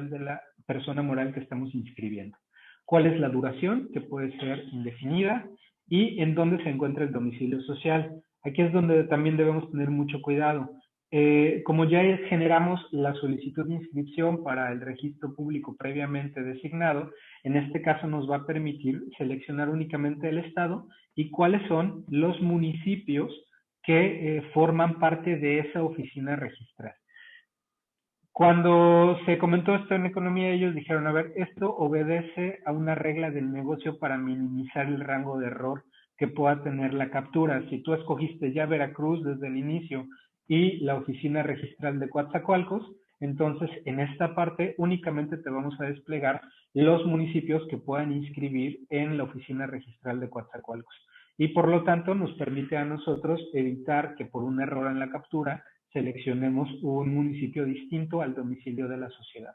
de la persona moral que estamos inscribiendo. ¿Cuál es la duración? Que puede ser indefinida. Y en dónde se encuentra el domicilio social. Aquí es donde también debemos tener mucho cuidado. Como ya generamos la solicitud de inscripción para el registro público previamente designado, en este caso nos va a permitir seleccionar únicamente el estado y cuáles son los municipios que forman parte de esa oficina registral. Cuando se comentó esto en economía, ellos dijeron, a ver, esto obedece a una regla del negocio para minimizar el rango de error que pueda tener la captura. Si tú escogiste ya Veracruz desde el inicio y la oficina registral de Coatzacoalcos, entonces en esta parte únicamente te vamos a desplegar los municipios que puedan inscribir en la oficina registral de Coatzacoalcos. Y por lo tanto nos permite a nosotros evitar que por un error en la captura seleccionemos un municipio distinto al domicilio de la sociedad.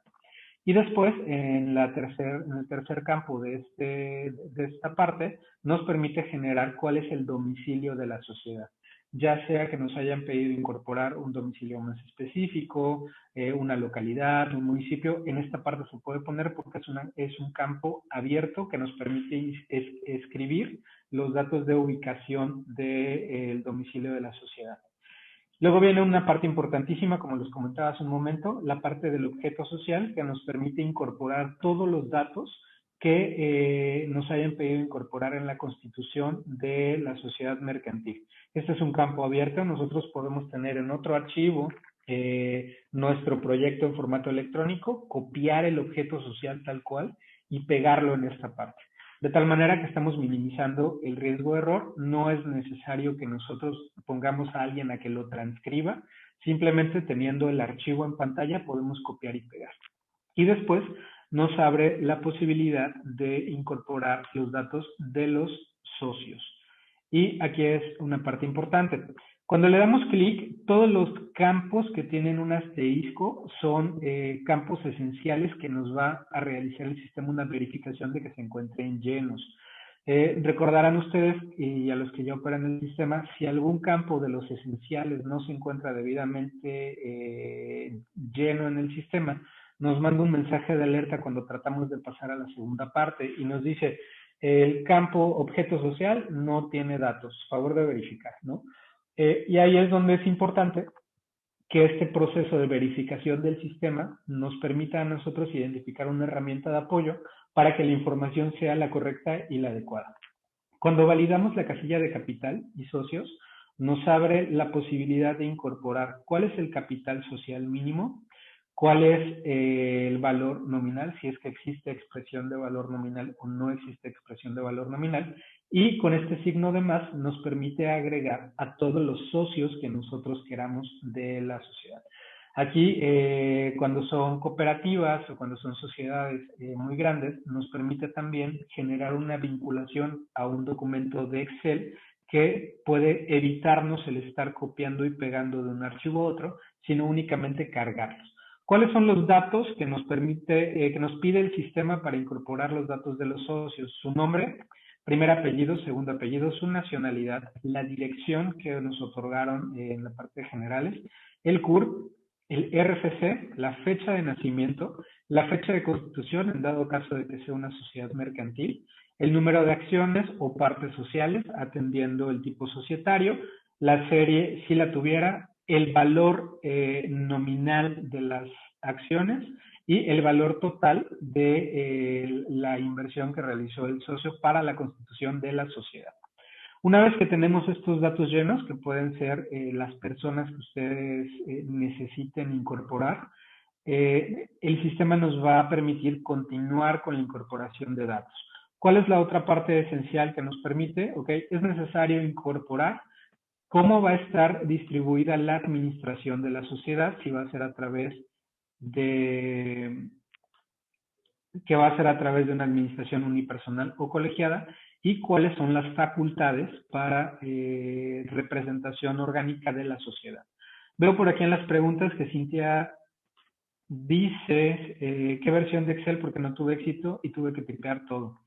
Y después, en el tercer campo de esta parte, nos permite generar cuál es el domicilio de la sociedad. Ya sea que nos hayan pedido incorporar un domicilio más específico, una localidad, un municipio, en esta parte se puede poner porque es un campo abierto que nos permite escribir los datos de ubicación del domicilio de la sociedad. Luego viene una parte importantísima, como les comentaba hace un momento, la parte del objeto social, que nos permite incorporar todos los datos que nos hayan pedido incorporar en la constitución de la sociedad mercantil. Este es un campo abierto, nosotros podemos tener en otro archivo nuestro proyecto en formato electrónico, copiar el objeto social tal cual y pegarlo en esta parte. De tal manera que estamos minimizando el riesgo de error. No es necesario que nosotros pongamos a alguien a que lo transcriba. Simplemente teniendo el archivo en pantalla podemos copiar y pegar. Y después nos abre la posibilidad de incorporar los datos de los socios. Y aquí es una parte importante. Cuando le damos clic, todos los campos que tienen un asterisco son campos esenciales que nos va a realizar el sistema una verificación de que se encuentren llenos. Recordarán ustedes, y a los que ya operan el sistema, si algún campo de los esenciales no se encuentra debidamente lleno en el sistema, nos manda un mensaje de alerta cuando tratamos de pasar a la segunda parte y nos dice, el campo objeto social no tiene datos, favor de verificar, ¿no? Y ahí es donde es importante que este proceso de verificación del sistema nos permita a nosotros identificar una herramienta de apoyo para que la información sea la correcta y la adecuada. Cuando validamos la casilla de capital y socios, nos abre la posibilidad de incorporar cuál es el capital social mínimo, cuál es el valor nominal, si es que existe expresión de valor nominal o no existe expresión de valor nominal, y con este signo de más nos permite agregar a todos los socios que nosotros queramos de la sociedad. Aquí, cuando son cooperativas o cuando son sociedades muy grandes, nos permite también generar una vinculación a un documento de Excel que puede evitarnos el estar copiando y pegando de un archivo a otro, sino únicamente cargarlos. ¿Cuáles son los datos que nos permite, que nos pide el sistema para incorporar los datos de los socios? Su nombre, primer apellido, segundo apellido, su nacionalidad, la dirección que nos otorgaron en la parte de generales, el CURP, el RFC, la fecha de nacimiento, la fecha de constitución, en dado caso de que sea una sociedad mercantil, el número de acciones o partes sociales, atendiendo el tipo societario, la serie, si la tuviera, el valor nominal de las acciones y el valor total de la inversión que realizó el socio para la constitución de la sociedad. Una vez que tenemos estos datos llenos, que pueden ser las personas que ustedes necesiten incorporar, el sistema nos va a permitir continuar con la incorporación de datos. ¿Cuál es la otra parte esencial que nos permite? Okay, es necesario incorporar cómo va a estar distribuida la administración de la sociedad, si va a ser a través de una administración unipersonal o colegiada, y cuáles son las facultades para representación orgánica de la sociedad. Veo por aquí en las preguntas que Cintia dice qué versión de Excel porque no tuve éxito y tuve que tipear todo.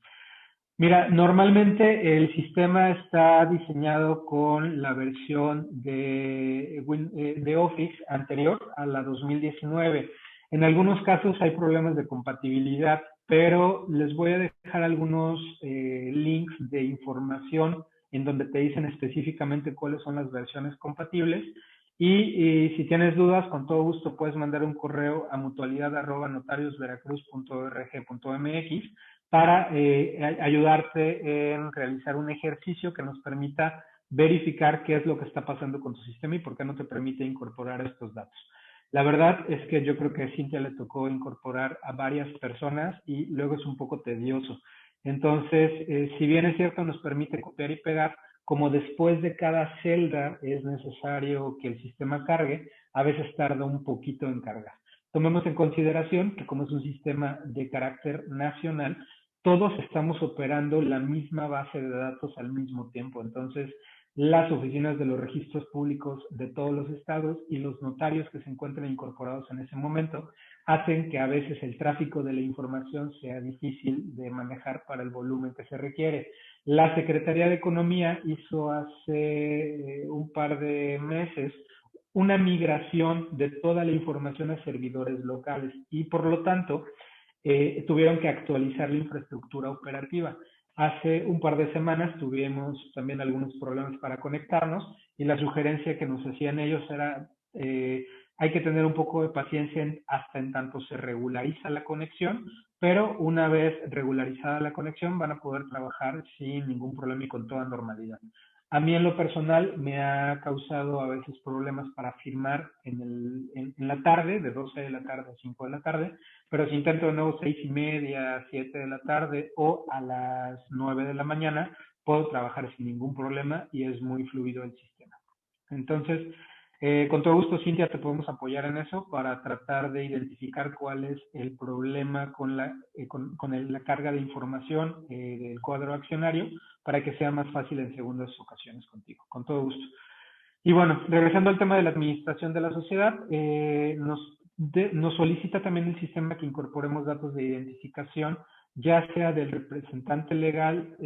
Mira, normalmente el sistema está diseñado con la versión de Office anterior a la 2019. En algunos casos hay problemas de compatibilidad, pero les voy a dejar algunos links de información en donde te dicen específicamente cuáles son las versiones compatibles. Y si tienes dudas, con todo gusto puedes mandar un correo a mutualidad@notariosveracruz.org.mx para ayudarte en realizar un ejercicio que nos permita verificar qué es lo que está pasando con tu sistema y por qué no te permite incorporar estos datos. La verdad es que yo creo que a Cintia le tocó incorporar a varias personas y luego es un poco tedioso. Entonces, si bien es cierto, nos permite copiar y pegar, como después de cada celda es necesario que el sistema cargue, a veces tarda un poquito en cargar. Tomemos en consideración que como es un sistema de carácter nacional, todos estamos operando la misma base de datos al mismo tiempo. Entonces, las oficinas de los registros públicos de todos los estados y los notarios que se encuentran incorporados en ese momento hacen que a veces el tráfico de la información sea difícil de manejar para el volumen que se requiere. La Secretaría de Economía hizo hace un par de meses una migración de toda la información a servidores locales y por lo tanto tuvieron que actualizar la infraestructura operativa. Hace un par de semanas tuvimos también algunos problemas para conectarnos y la sugerencia que nos hacían ellos era hay que tener un poco de paciencia hasta en tanto se regulariza la conexión, pero una vez regularizada la conexión van a poder trabajar sin ningún problema y con toda normalidad. A mí en lo personal me ha causado a veces problemas para firmar en la tarde, de 12 de la tarde a 5 de la tarde, pero si intento de nuevo 6:30, 7 de la tarde o a las 9 de la mañana, puedo trabajar sin ningún problema y es muy fluido el sistema. Entonces, con todo gusto, Cintia, te podemos apoyar en eso para tratar de identificar cuál es el problema con la carga de información del cuadro accionario para que sea más fácil en segundas ocasiones contigo. Con todo gusto. Y bueno, regresando al tema de la administración de la sociedad, nos solicita también el sistema que incorporemos datos de identificación, ya sea del representante legal,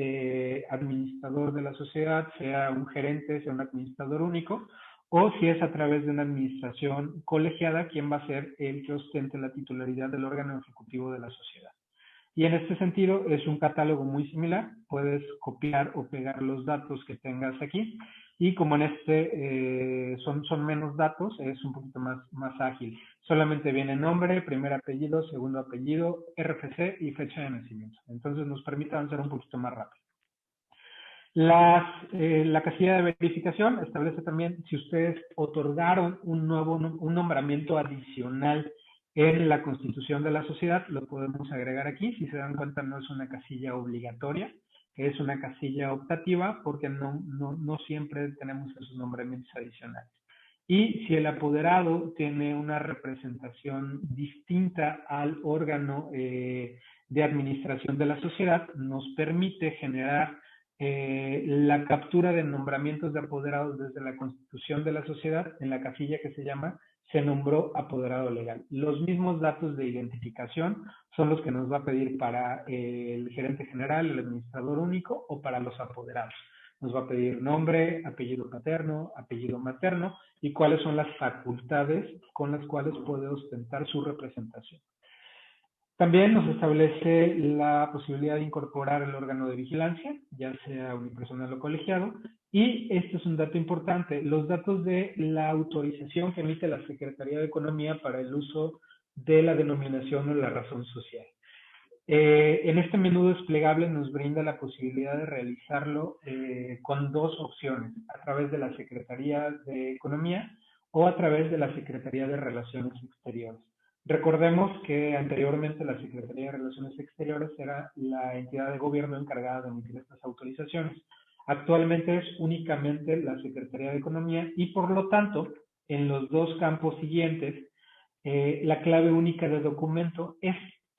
administrador de la sociedad, sea un gerente, sea un administrador único, o si es a través de una administración colegiada, quien va a ser el que ostente la titularidad del órgano ejecutivo de la sociedad. Y en este sentido es un catálogo muy similar, puedes copiar o pegar los datos que tengas aquí y como en son menos datos, es un poquito más ágil. Solamente viene nombre, primer apellido, segundo apellido, RFC y fecha de nacimiento. Entonces nos permite avanzar un poquito más rápido. La casilla de verificación establece también si ustedes otorgaron un nombramiento adicional en la constitución de la sociedad, lo podemos agregar aquí. Si se dan cuenta, no es una casilla obligatoria, es una casilla optativa porque no siempre tenemos esos nombramientos adicionales. Y si el apoderado tiene una representación distinta al órgano de administración de la sociedad, nos permite generar la captura de nombramientos de apoderados desde la constitución de la sociedad en la casilla que se llama se nombró apoderado legal. Los mismos datos de identificación son los que nos va a pedir para el gerente general, el administrador único o para los apoderados. Nos va a pedir nombre, apellido paterno, apellido materno y cuáles son las facultades con las cuales puede ostentar su representación. También nos establece la posibilidad de incorporar el órgano de vigilancia, ya sea unipersonal o colegiado, y este es un dato importante, los datos de la autorización que emite la Secretaría de Economía para el uso de la denominación o la razón social. En este menú desplegable nos brinda la posibilidad de realizarlo con dos opciones, a través de la Secretaría de Economía o a través de la Secretaría de Relaciones Exteriores. Recordemos que anteriormente la Secretaría de Relaciones Exteriores era la entidad de gobierno encargada de emitir estas autorizaciones. Actualmente es únicamente la Secretaría de Economía y por lo tanto, en los dos campos siguientes, la clave única de documento es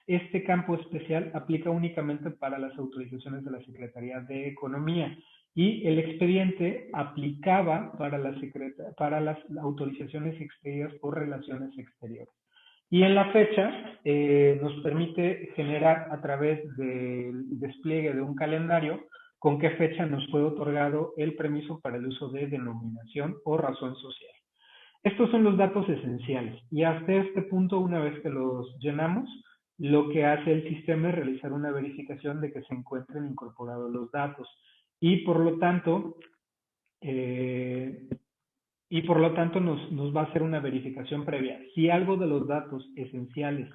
este campo especial aplica únicamente para las autorizaciones de la Secretaría de Economía y el expediente aplicaba para las autorizaciones expedidas por Relaciones Exteriores. Y en la fecha nos permite generar a través del despliegue de un calendario con qué fecha nos fue otorgado el permiso para el uso de denominación o razón social. Estos son los datos esenciales y hasta este punto, una vez que los llenamos, lo que hace el sistema es realizar una verificación de que se encuentren incorporados los datos y por lo tanto, eh, nos va a hacer una verificación previa. Si algo de los datos esenciales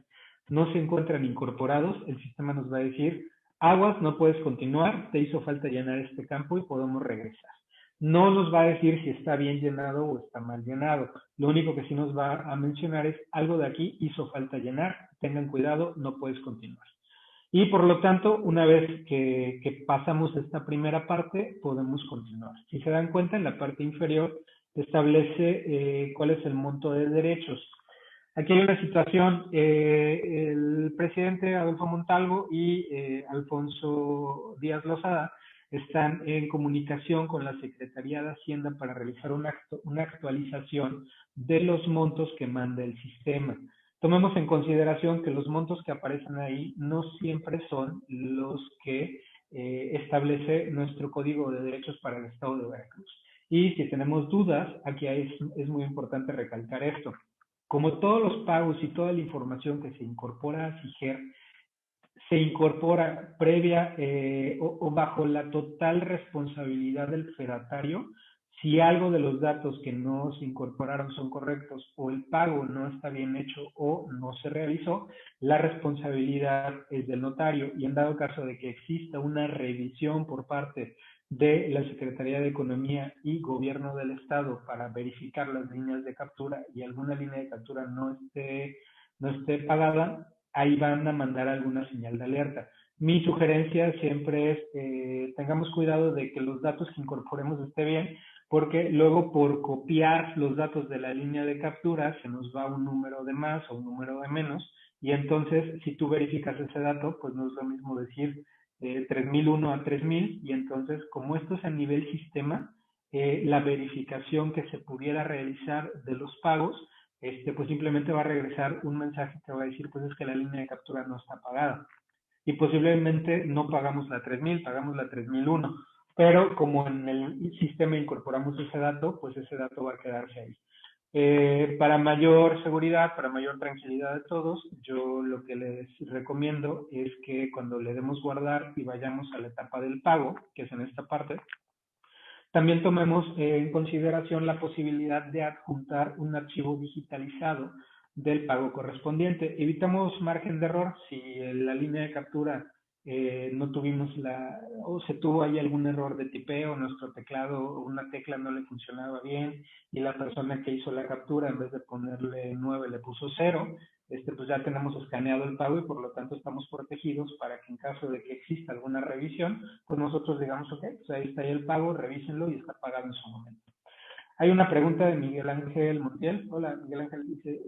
no se encuentran incorporados, el sistema nos va a decir, aguas, no puedes continuar, te hizo falta llenar este campo y podemos regresar. No nos va a decir si está bien llenado o está mal llenado. Lo único que sí nos va a mencionar es algo de aquí hizo falta llenar, tengan cuidado, no puedes continuar. Y por lo tanto, una vez que pasamos esta primera parte, podemos continuar. Si se dan cuenta, en la parte inferior establece cuál es el monto de derechos. Aquí hay una situación, el presidente Adolfo Montalvo y Alfonso Díaz Lozada están en comunicación con la Secretaría de Hacienda para realizar una actualización de los montos que manda el sistema. Tomemos en consideración que los montos que aparecen ahí no siempre son los que establece nuestro Código de Derechos para el Estado de Veracruz. Y si tenemos dudas, aquí es muy importante recalcar esto. Como todos los pagos y toda la información que se incorpora a SIGER se incorpora previa o bajo la total responsabilidad del fedatario, si algo de los datos que no se incorporaron son correctos o el pago no está bien hecho o no se realizó, la responsabilidad es del notario y en dado caso de que exista una revisión por parte de la Secretaría de Economía y Gobierno del Estado para verificar las líneas de captura y alguna línea de captura no esté pagada, ahí van a mandar alguna señal de alerta. Mi sugerencia siempre es tengamos cuidado de que los datos que incorporemos esté bien, porque luego por copiar los datos de la línea de captura se nos va un número de más o un número de menos, y entonces si tú verificas ese dato, pues no es lo mismo decir 3001 a 3000, y entonces como esto es a nivel sistema, la verificación que se pudiera realizar de los pagos pues simplemente va a regresar un mensaje que va a decir, pues es que la línea de captura no está pagada. Y posiblemente no pagamos la 3000, pagamos la 3001. Pero como en el sistema incorporamos ese dato, pues ese dato va a quedarse ahí. Para mayor seguridad, para mayor tranquilidad de todos, yo lo que les recomiendo es que cuando le demos guardar y vayamos a la etapa del pago, que es en esta parte, también tomemos en consideración la posibilidad de adjuntar un archivo digitalizado del pago correspondiente. Evitamos margen de error si en la línea de captura no tuvimos o se tuvo ahí algún error de tipeo, nuestro teclado o una tecla no le funcionaba bien y la persona que hizo la captura en vez de ponerle 9 le puso 0, pues ya tenemos escaneado el pago y por lo tanto estamos protegidos para que en caso de que exista alguna revisión, pues nosotros digamos, ok, pues ahí está el pago, revísenlo y está pagado en su momento. Hay una pregunta de Miguel Ángel Montiel. Hola, Miguel Ángel dice,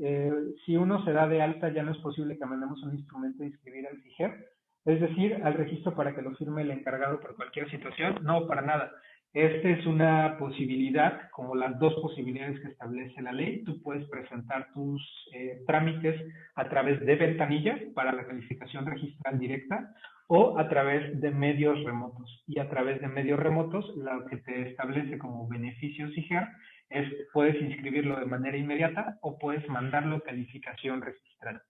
si uno se da de alta, ya no es posible que mandemos un instrumento de inscribir al FIGER, es decir, al registro para que lo firme el encargado por cualquier situación. No, para nada. Esta es una posibilidad, como las dos posibilidades que establece la ley. Tú puedes presentar tus trámites a través de ventanilla para la calificación registral directa o a través de medios remotos. Y a través de medios remotos, lo que te establece como beneficio SIGER es puedes inscribirlo de manera inmediata o puedes mandarlo a calificación registral.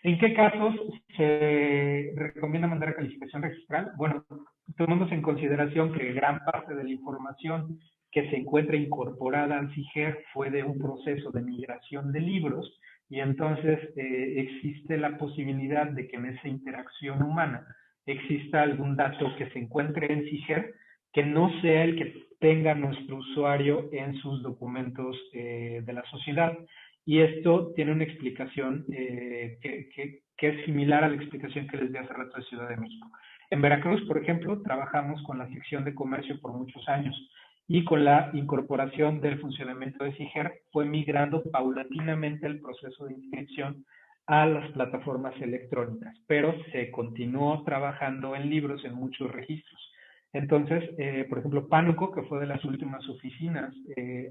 ¿En qué casos se recomienda mandar a calificación registral? Bueno, tomemos en consideración que gran parte de la información que se encuentra incorporada al SIGER fue de un proceso de migración de libros y entonces existe la posibilidad de que en esa interacción humana exista algún dato que se encuentre en SIGER que no sea el que tenga nuestro usuario en sus documentos de la sociedad. Y esto tiene una explicación que es similar a la explicación que les di hace rato de Ciudad de México. En Veracruz, por ejemplo, trabajamos con la sección de comercio por muchos años y con la incorporación del funcionamiento de SIGER fue migrando paulatinamente el proceso de inscripción a las plataformas electrónicas, pero se continuó trabajando en libros en muchos registros. Entonces, por ejemplo, Pánuco, que fue de las últimas oficinas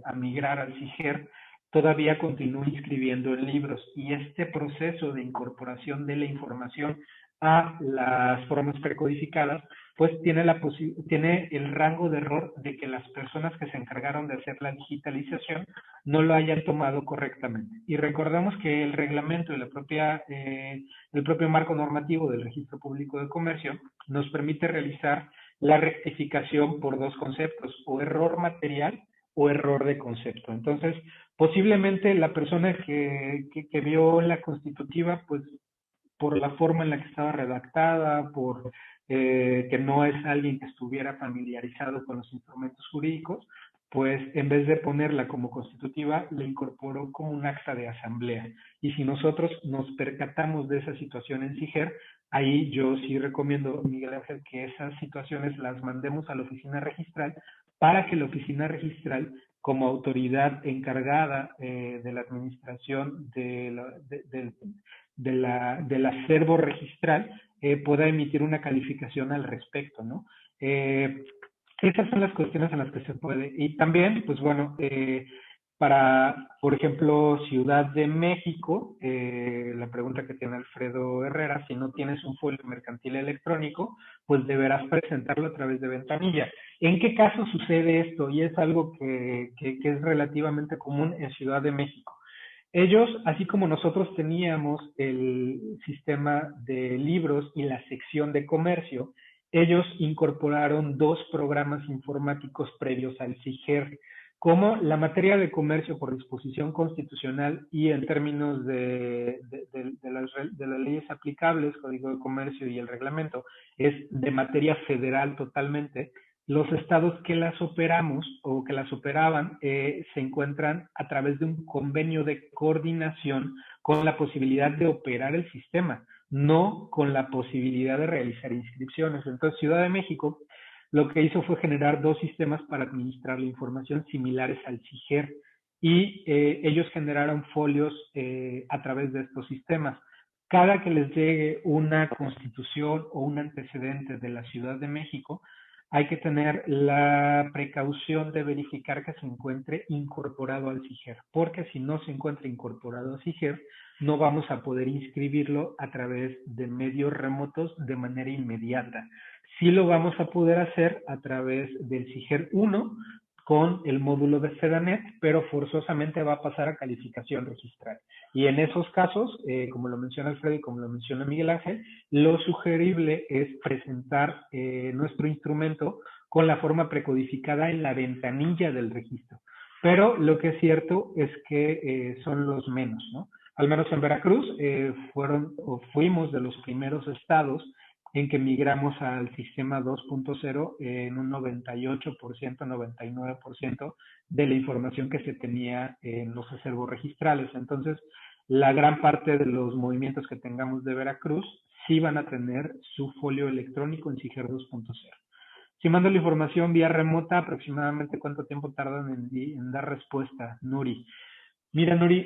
a migrar al SIGER, todavía continúa inscribiendo en libros y este proceso de incorporación de la información a las formas precodificadas pues tiene el rango de error de que las personas que se encargaron de hacer la digitalización no lo hayan tomado correctamente. Y recordamos que el reglamento y el propio marco normativo del Registro Público de Comercio nos permite realizar la rectificación por dos conceptos, o error material o error de concepto. Entonces, posiblemente la persona que vio la constitutiva, pues por la forma en la que estaba redactada, por que no es alguien que estuviera familiarizado con los instrumentos jurídicos, pues en vez de ponerla como constitutiva, la incorporó como un acta de asamblea. Y si nosotros nos percatamos de esa situación en SIGER, ahí yo sí recomiendo, Miguel Ángel, que esas situaciones las mandemos a la oficina registral para que la oficina registral, como autoridad encargada de la administración del acervo registral, pueda emitir una calificación al respecto, ¿no? Esas son las cuestiones en las que se puede. Y también, pues bueno, para, por ejemplo, Ciudad de México, la pregunta que tiene Alfredo Herrera, si no tienes un folio mercantil electrónico, pues deberás presentarlo a través de ventanilla. ¿En qué caso sucede esto? Y es algo que es relativamente común en Ciudad de México. Ellos, así como nosotros teníamos el sistema de libros y la sección de comercio, ellos incorporaron dos programas informáticos previos al SIGER, como la materia de comercio por disposición constitucional y en términos de las leyes aplicables, Código de Comercio y el reglamento, es de materia federal totalmente. Los estados que las operamos o que las operaban se encuentran a través de un convenio de coordinación con la posibilidad de operar el sistema, no con la posibilidad de realizar inscripciones. Entonces, Ciudad de México lo que hizo fue generar dos sistemas para administrar la información similares al SIGER y ellos generaron folios a través de estos sistemas. Cada que les llegue una constitución o un antecedente de la Ciudad de México, hay que tener la precaución de verificar que se encuentre incorporado al SIGER, porque si no se encuentra incorporado al SIGER, no vamos a poder inscribirlo a través de medios remotos de manera inmediata. Sí lo vamos a poder hacer a través del SIGER 1 con el módulo de FEDANET, pero forzosamente va a pasar a calificación registral. Y en esos casos, como lo menciona Alfredo y como lo menciona Miguel Ángel, lo sugerible es presentar nuestro instrumento con la forma precodificada en la ventanilla del registro. Pero lo que es cierto es que son los menos, ¿no? Al menos en Veracruz fuimos de los primeros estados en que migramos al sistema 2.0 en un 98%, 99% de la información que se tenía en los acervos registrales. Entonces, la gran parte de los movimientos que tengamos de Veracruz sí van a tener su folio electrónico en SIGER 2.0. Si mando la información vía remota, aproximadamente ¿cuánto tiempo tardan en dar respuesta, Nuri? Mira, Nuri,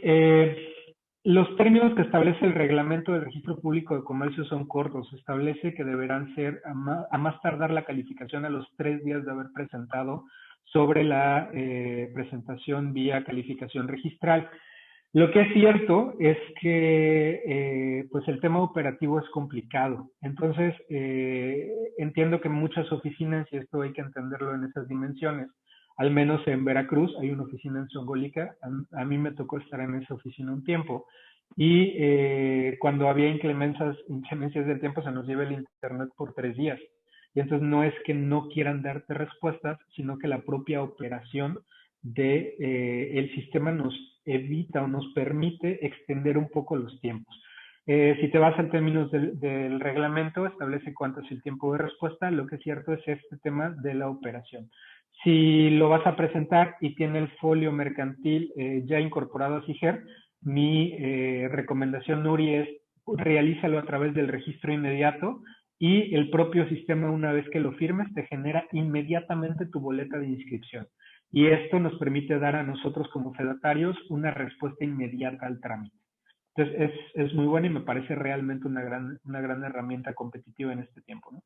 los términos que establece el reglamento del Registro Público de Comercio son cortos. Establece que deberán ser a más tardar la calificación a los 3 días de haber presentado sobre la presentación vía calificación registral. Lo que es cierto es que pues el tema operativo es complicado. Entonces, entiendo que muchas oficinas, y esto hay que entenderlo en esas dimensiones, al menos en Veracruz hay una oficina en Zongolica, a mí me tocó estar en esa oficina un tiempo, y cuando había inclemencias del tiempo se nos lleva el internet por 3 días. Y entonces no es que no quieran darte respuestas, sino que la propia operación de el sistema nos evita o nos permite extender un poco los tiempos. Si te vas al términos del reglamento, establece cuánto es el tiempo de respuesta. Lo que es cierto es este tema de la operación. Si lo vas a presentar y tiene el folio mercantil ya incorporado a SIGER, mi recomendación, Nuri, es realízalo a través del registro inmediato y el propio sistema, una vez que lo firmes, te genera inmediatamente tu boleta de inscripción. Y esto nos permite dar a nosotros como fedatarios una respuesta inmediata al trámite. Entonces es muy bueno y me parece realmente una gran herramienta competitiva en este tiempo, ¿no?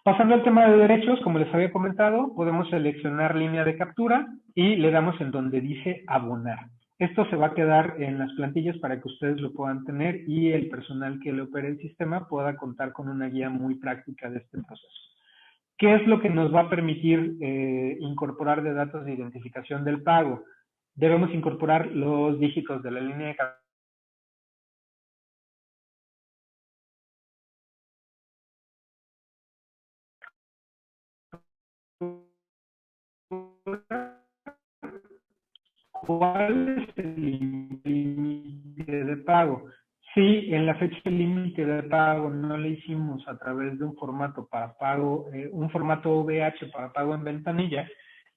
Pasando al tema de derechos, como les había comentado, podemos seleccionar línea de captura y le damos en donde dice abonar. Esto se va a quedar en las plantillas para que ustedes lo puedan tener y el personal que le opere el sistema pueda contar con una guía muy práctica de este proceso. ¿Qué es lo que nos va a permitir incorporar de datos de identificación del pago? Debemos incorporar los dígitos de la línea de ¿cuál es el límite de pago? Si en la fecha límite de pago no le hicimos a través de un formato para pago, un formato OVH para pago en ventanilla,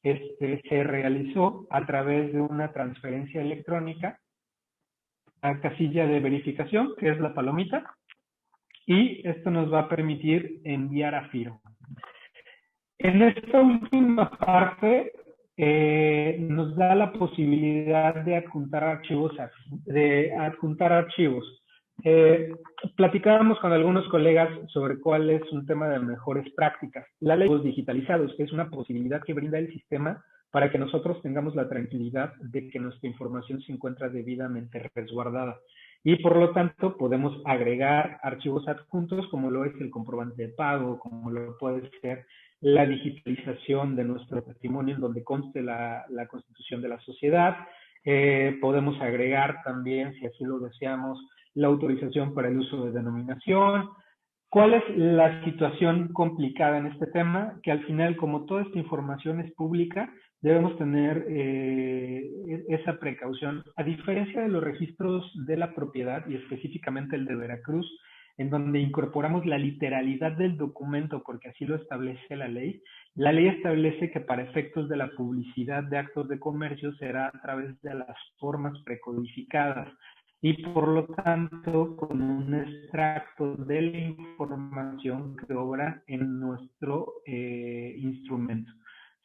se realizó a través de una transferencia electrónica a casilla de verificación, que es la palomita, y esto nos va a permitir enviar a firma. En esta última parte nos da la posibilidad de adjuntar archivos. Eh, Platicábamos con algunos colegas sobre cuál es un tema de mejores prácticas. La ley de los digitalizados, que es una posibilidad que brinda el sistema para que nosotros tengamos la tranquilidad de que nuestra información se encuentra debidamente resguardada. Y por lo tanto podemos agregar archivos adjuntos como lo es el comprobante de pago, como lo puede ser la digitalización de nuestro patrimonio en donde conste la constitución de la sociedad. Podemos agregar también, si así lo deseamos, la autorización para el uso de denominación. ¿Cuál es la situación complicada en este tema? Que al final, como toda esta información es pública, debemos tener esa precaución. A diferencia de los registros de la propiedad, y específicamente el de Veracruz, en donde incorporamos la literalidad del documento, porque así lo establece la ley establece que para efectos de la publicidad de actos de comercio será a través de las formas precodificadas y por lo tanto con un extracto de la información que obra en nuestro instrumento.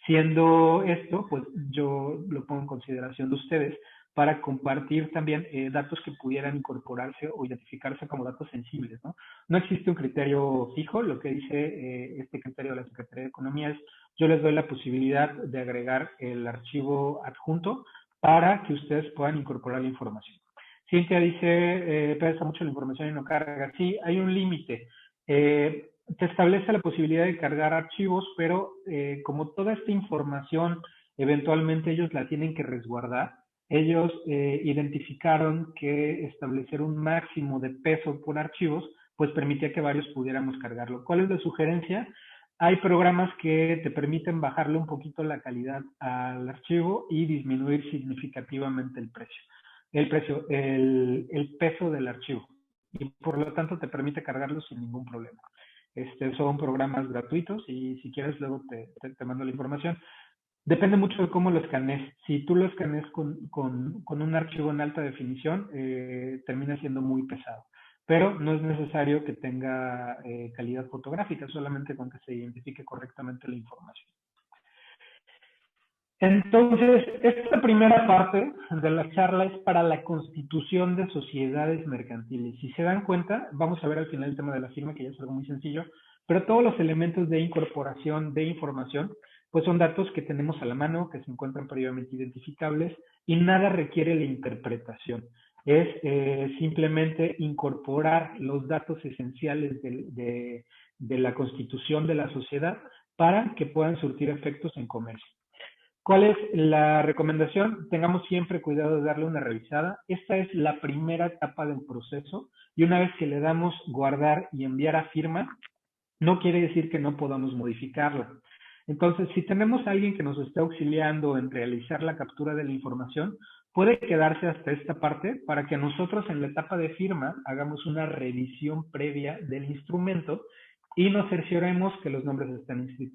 Siendo esto, pues yo lo pongo en consideración de ustedes para compartir también datos que pudieran incorporarse o identificarse como datos sensibles, ¿no? No existe un criterio fijo, lo que dice este criterio de la Secretaría de Economía es, yo les doy la posibilidad de agregar el archivo adjunto para que ustedes puedan incorporar la información. Cintia dice, pesa mucho la información y no carga. Sí, hay un límite. Te establece la posibilidad de cargar archivos, pero como toda esta información eventualmente ellos la tienen que resguardar, ellos identificaron que establecer un máximo de peso por archivos, pues permitía que varios pudiéramos cargarlo. ¿Cuál es la sugerencia? Hay programas que te permiten bajarle un poquito la calidad al archivo y disminuir significativamente el peso del archivo. Y por lo tanto te permite cargarlo sin ningún problema. Son programas gratuitos y si quieres luego te mando la información. Depende mucho de cómo lo escanees. Si tú lo escanees con un archivo en alta definición, termina siendo muy pesado. Pero no es necesario que tenga calidad fotográfica, solamente con que se identifique correctamente la información. Entonces, esta primera parte de la charla es para la constitución de sociedades mercantiles. Si se dan cuenta, vamos a ver al final el tema de la firma, que ya es algo muy sencillo, pero todos los elementos de incorporación de información, pues son datos que tenemos a la mano, que se encuentran previamente identificables y nada requiere la interpretación. Es simplemente incorporar los datos esenciales de la constitución de la sociedad para que puedan surtir efectos en comercio. ¿Cuál es la recomendación? Tengamos siempre cuidado de darle una revisada. Esta es la primera etapa del proceso y una vez que le damos guardar y enviar a firma, no quiere decir que no podamos modificarla. Entonces, si tenemos a alguien que nos esté auxiliando en realizar la captura de la información, puede quedarse hasta esta parte para que nosotros en la etapa de firma hagamos una revisión previa del instrumento y nos cercioremos que los nombres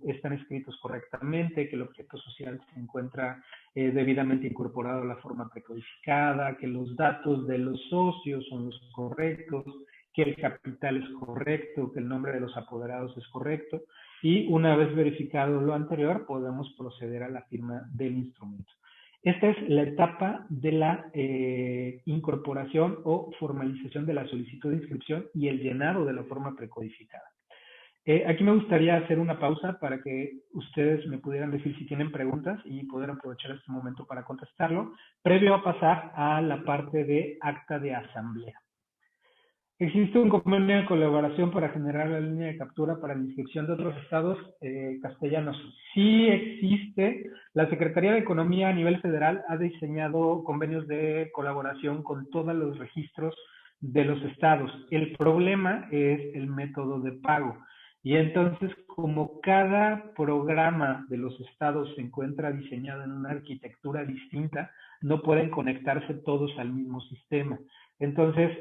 están escritos correctamente, que el objeto social se encuentra debidamente incorporado a la forma precodificada, que los datos de los socios son los correctos, que el capital es correcto, que el nombre de los apoderados es correcto, y una vez verificado lo anterior, podemos proceder a la firma del instrumento. Esta es la etapa de la incorporación o formalización de la solicitud de inscripción y el llenado de la forma precodificada. Aquí me gustaría hacer una pausa para que ustedes me pudieran decir si tienen preguntas y poder aprovechar este momento para contestarlo, previo a pasar a la parte de acta de asamblea. Existe un convenio de colaboración para generar la línea de captura para la inscripción de otros estados castellanos. Sí existe. La Secretaría de Economía a nivel federal ha diseñado convenios de colaboración con todos los registros de los estados. El problema es el método de pago. Y entonces, como cada programa de los estados se encuentra diseñado en una arquitectura distinta, no pueden conectarse todos al mismo sistema. Entonces,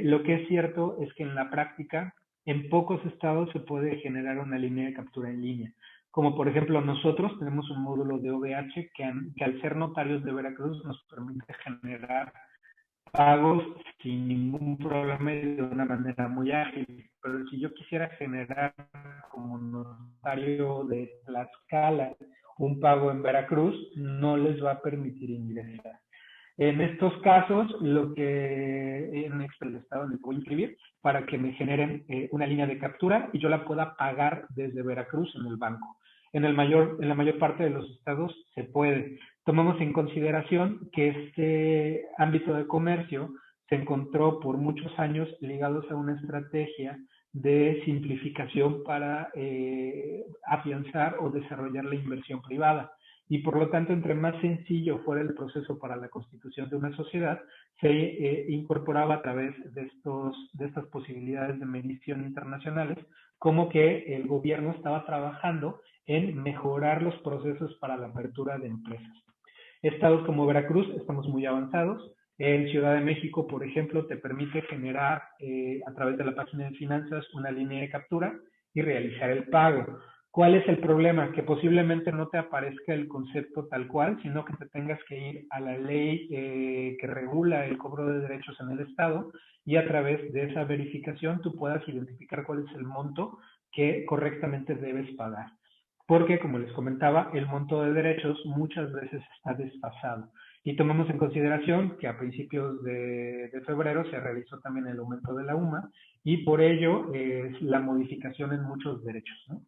lo que es cierto es que en la práctica, en pocos estados se puede generar una línea de captura en línea. Como por ejemplo nosotros tenemos un módulo de OVH que al ser notarios de Veracruz nos permite generar pagos sin ningún problema y de una manera muy ágil. Pero si yo quisiera generar como notario de Tlaxcala un pago en Veracruz, no les va a permitir ingresar. En estos casos, lo que en el estado me puedo inscribir para que me generen una línea de captura y yo la pueda pagar desde Veracruz en el banco. En la mayor parte de los estados se puede. Tomamos en consideración que este ámbito de comercio se encontró por muchos años ligados a una estrategia de simplificación para afianzar o desarrollar la inversión privada y por lo tanto, entre más sencillo fuera el proceso para la constitución de una sociedad, se incorporaba a través de estas posibilidades de medición internacionales, como que el gobierno estaba trabajando en mejorar los procesos para la apertura de empresas. Estados como Veracruz estamos muy avanzados. En Ciudad de México, por ejemplo, te permite generar a través de la página de finanzas una línea de captura y realizar el pago. ¿Cuál es el problema? Que posiblemente no te aparezca el concepto tal cual, sino que te tengas que ir a la ley que regula el cobro de derechos en el Estado y a través de esa verificación tú puedas identificar cuál es el monto que correctamente debes pagar. Porque, como les comentaba, el monto de derechos muchas veces está desfasado. Y tomamos en consideración que a principios de febrero se realizó también el aumento de la UMA y por ello la modificación en muchos derechos, ¿no?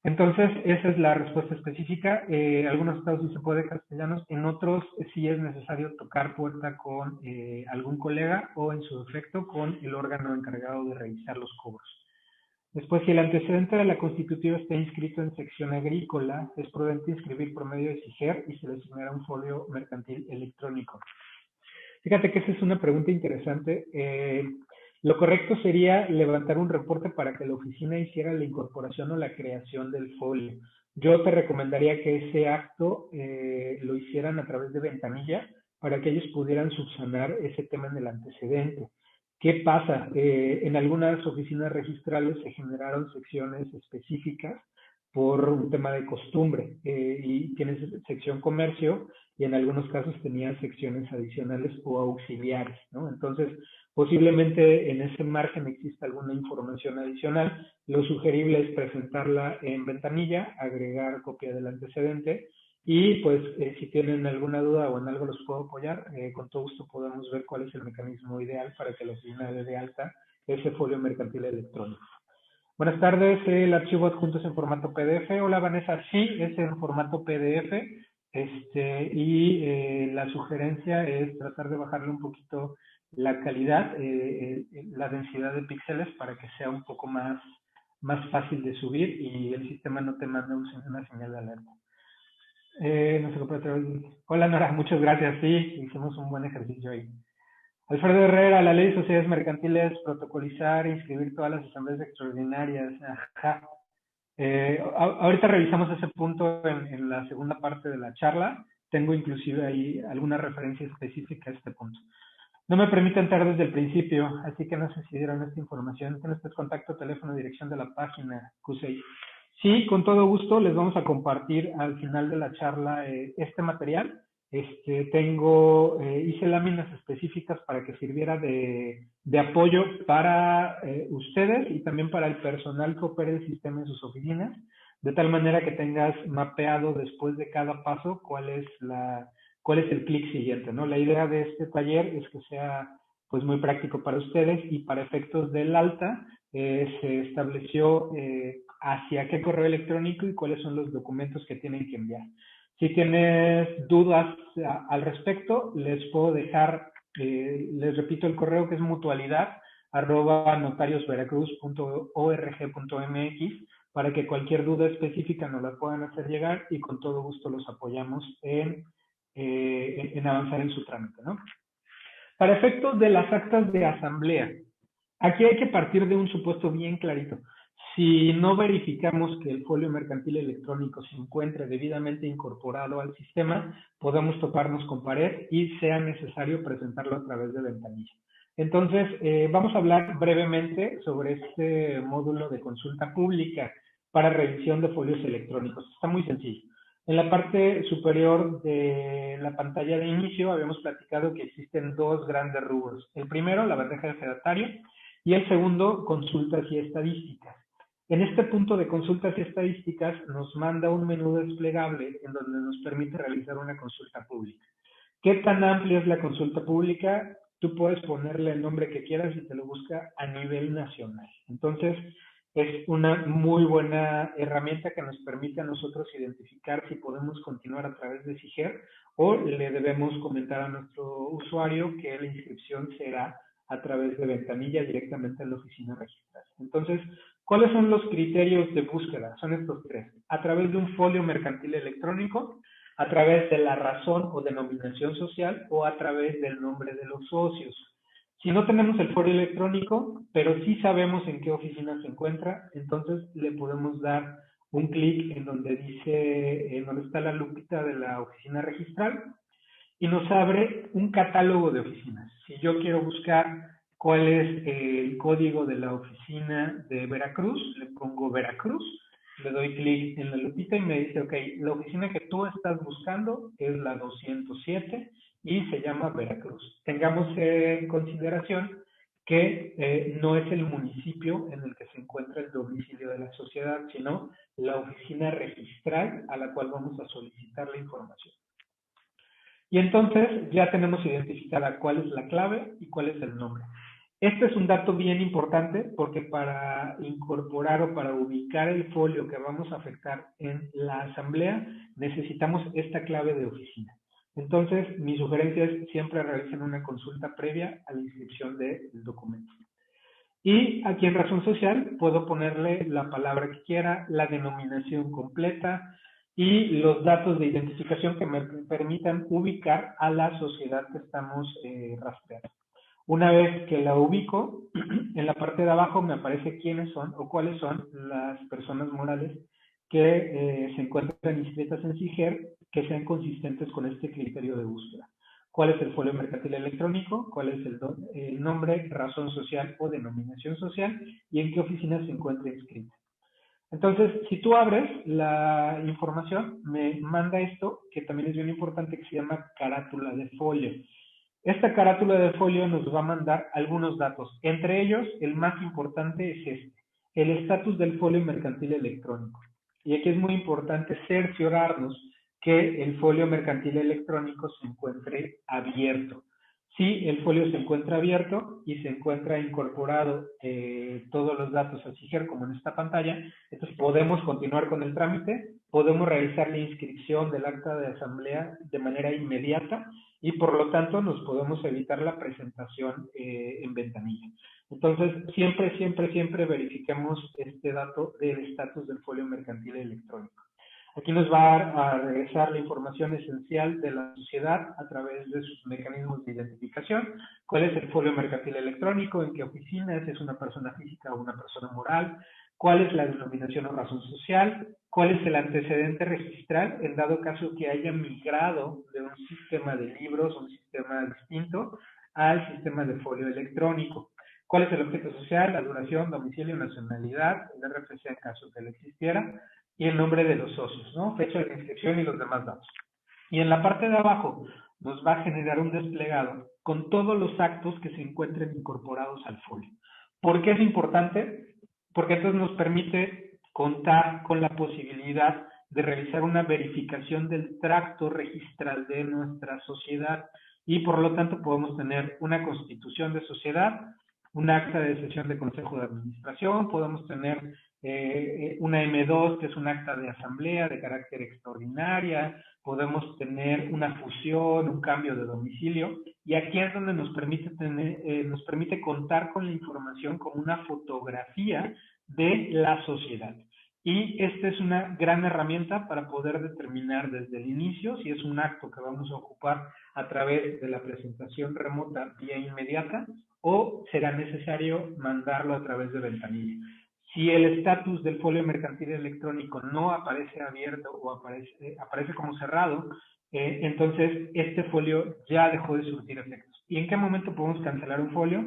Entonces, esa es la respuesta específica. Algunos estados sí se puede castellanos, en otros sí es necesario tocar puerta con algún colega o, en su defecto, con el órgano encargado de revisar los cobros. Después, si el antecedente de la constitutiva está inscrito en sección agrícola, es prudente inscribir por medio de SIGER y se le asignará un folio mercantil electrónico. Fíjate que esa es una pregunta interesante. Lo correcto sería levantar un reporte para que la oficina hiciera la incorporación o la creación del folio. Yo te recomendaría que ese acto lo hicieran a través de ventanilla para que ellos pudieran subsanar ese tema en el antecedente. ¿Qué pasa? En algunas oficinas registrales se generaron secciones específicas por un tema de costumbre y tienes sección comercio y en algunos casos tenían secciones adicionales o auxiliares, ¿no? Entonces, posiblemente en ese margen exista alguna información adicional. Lo sugerible es presentarla en ventanilla, agregar copia del antecedente y pues si tienen alguna duda o en algo los puedo apoyar, con todo gusto podemos ver cuál es el mecanismo ideal para que la oficina dé de alta ese folio mercantil electrónico. Buenas tardes, el archivo adjunto es en formato PDF. Hola Vanessa, sí, es en formato PDF. Y la sugerencia es tratar de bajarle un poquito la calidad, la densidad de píxeles para que sea un poco más fácil de subir y el sistema no te mande una señal de alerta. No se lo puede traer. Hola Nora, muchas gracias. Sí, hicimos un buen ejercicio ahí. Alfredo Herrera, la ley de sociedades mercantiles, protocolizar, inscribir todas las asambleas extraordinarias. Ajá. Ahorita revisamos ese punto en la segunda parte de la charla. Tengo inclusive ahí alguna referencia específica a este punto. No me permite entrar desde el principio, así que no sé si dieron esta información. Tienes contacto, teléfono, dirección de la página, QSEI. Sí, con todo gusto les vamos a compartir al final de la charla este material. Hice láminas específicas para que sirviera de apoyo para ustedes y también para el personal que opere el sistema en sus oficinas, de tal manera que tengas mapeado después de cada paso cuál es el clic siguiente, ¿no? La idea de este taller es que sea pues muy práctico para ustedes y para efectos del alta se estableció hacia qué correo electrónico y cuáles son los documentos que tienen que enviar. Si tienes dudas al respecto, les puedo dejar, les repito el correo que es mutualidad notariosveracruz.org.mx para que cualquier duda específica nos la puedan hacer llegar y con todo gusto los apoyamos en avanzar en su trámite, ¿no? Para efectos de las actas de asamblea, aquí hay que partir de un supuesto bien clarito. Si no verificamos que el folio mercantil electrónico se encuentre debidamente incorporado al sistema, podemos toparnos con pared y sea necesario presentarlo a través de ventanilla. Entonces, vamos a hablar brevemente sobre este módulo de consulta pública para revisión de folios electrónicos. Está muy sencillo. En la parte superior de la pantalla de inicio habíamos platicado que existen dos grandes rubros. El primero, la bandeja de fedatario, y el segundo, consultas y estadísticas. En este punto de consultas y estadísticas nos manda un menú desplegable en donde nos permite realizar una consulta pública. ¿Qué tan amplia es la consulta pública? Tú puedes ponerle el nombre que quieras y te lo busca a nivel nacional. Entonces, es una muy buena herramienta que nos permite a nosotros identificar si podemos continuar a través de SIGER o le debemos comentar a nuestro usuario que la inscripción será a través de ventanilla directamente en la oficina registral. Entonces, ¿cuáles son los criterios de búsqueda? Son estos tres. A través de un folio mercantil electrónico, a través de la razón o denominación social o a través del nombre de los socios. Si no tenemos el folio electrónico, pero sí sabemos en qué oficina se encuentra, entonces le podemos dar un clic en donde dice, en donde está la lupita de la oficina registral y nos abre un catálogo de oficinas. Si yo quiero buscar cuál es el código de la oficina de Veracruz, le pongo Veracruz, le doy clic en la lupita y me dice, ok, la oficina que tú estás buscando es la 207 y se llama Veracruz. Tengamos en consideración que no es el municipio en el que se encuentra el domicilio de la sociedad, sino la oficina registral a la cual vamos a solicitar la información. Y entonces ya tenemos identificada cuál es la clave y cuál es el nombre. Este es un dato bien importante porque para incorporar o para ubicar el folio que vamos a afectar en la asamblea necesitamos esta clave de oficina. Entonces, mi sugerencia es siempre realicen una consulta previa a la inscripción del documento. Y aquí en razón social puedo ponerle la palabra que quiera, la denominación completa y los datos de identificación que me permitan ubicar a la sociedad que estamos rastreando. Una vez que la ubico, en la parte de abajo me aparece quiénes son o cuáles son las personas morales que se encuentran inscritas en SIGER que sean consistentes con este criterio de búsqueda. ¿Cuál es el folio mercantil electrónico? ¿Cuál es el nombre, razón social o denominación social? ¿Y en qué oficina se encuentra inscrita? Entonces, si tú abres la información, me manda esto, que también es bien importante, que se llama carátula de folio. Esta carátula de folio nos va a mandar algunos datos. Entre ellos, el más importante es este, el estatus del folio mercantil electrónico. Y aquí es muy importante cerciorarnos que el folio mercantil electrónico se encuentre abierto. Si el folio se encuentra abierto y se encuentra incorporado todos los datos a SIGER como en esta pantalla, entonces podemos continuar con el trámite, podemos realizar la inscripción del acta de asamblea de manera inmediata y por lo tanto nos podemos evitar la presentación en ventanilla. Entonces, siempre verifiquemos este dato del estatus del folio mercantil electrónico. Aquí nos va a regresar la información esencial de la sociedad a través de sus mecanismos de identificación. ¿Cuál es el folio mercantil electrónico? ¿En qué oficinas? ¿Es una persona física o una persona moral? ¿Cuál es la denominación o razón social? ¿Cuál es el antecedente registral en dado caso que haya migrado de un sistema de libros, un sistema distinto, al sistema de folio electrónico? ¿Cuál es el objeto social, la duración, domicilio, nacionalidad, el RFC en caso que lo existiera? Y el nombre de los socios, ¿no? Fecha de inscripción y los demás datos. Y en la parte de abajo nos va a generar un desplegado con todos los actos que se encuentren incorporados al folio. ¿Por qué es importante? Porque entonces nos permite contar con la posibilidad de realizar una verificación del tracto registral de nuestra sociedad y por lo tanto podemos tener una constitución de sociedad, un acta de sesión de consejo de administración, podemos tener una M2, que es un acta de asamblea de carácter extraordinaria, podemos tener una fusión, un cambio de domicilio, y aquí es donde nos permite contar con la información como una fotografía de la sociedad. Y esta es una gran herramienta para poder determinar desde el inicio si es un acto que vamos a ocupar a través de la presentación remota vía inmediata o será necesario mandarlo a través de ventanilla. Si el estatus del folio mercantil electrónico no aparece abierto o aparece como cerrado, entonces este folio ya dejó de surtir efectos. ¿Y en qué momento podemos cancelar un folio?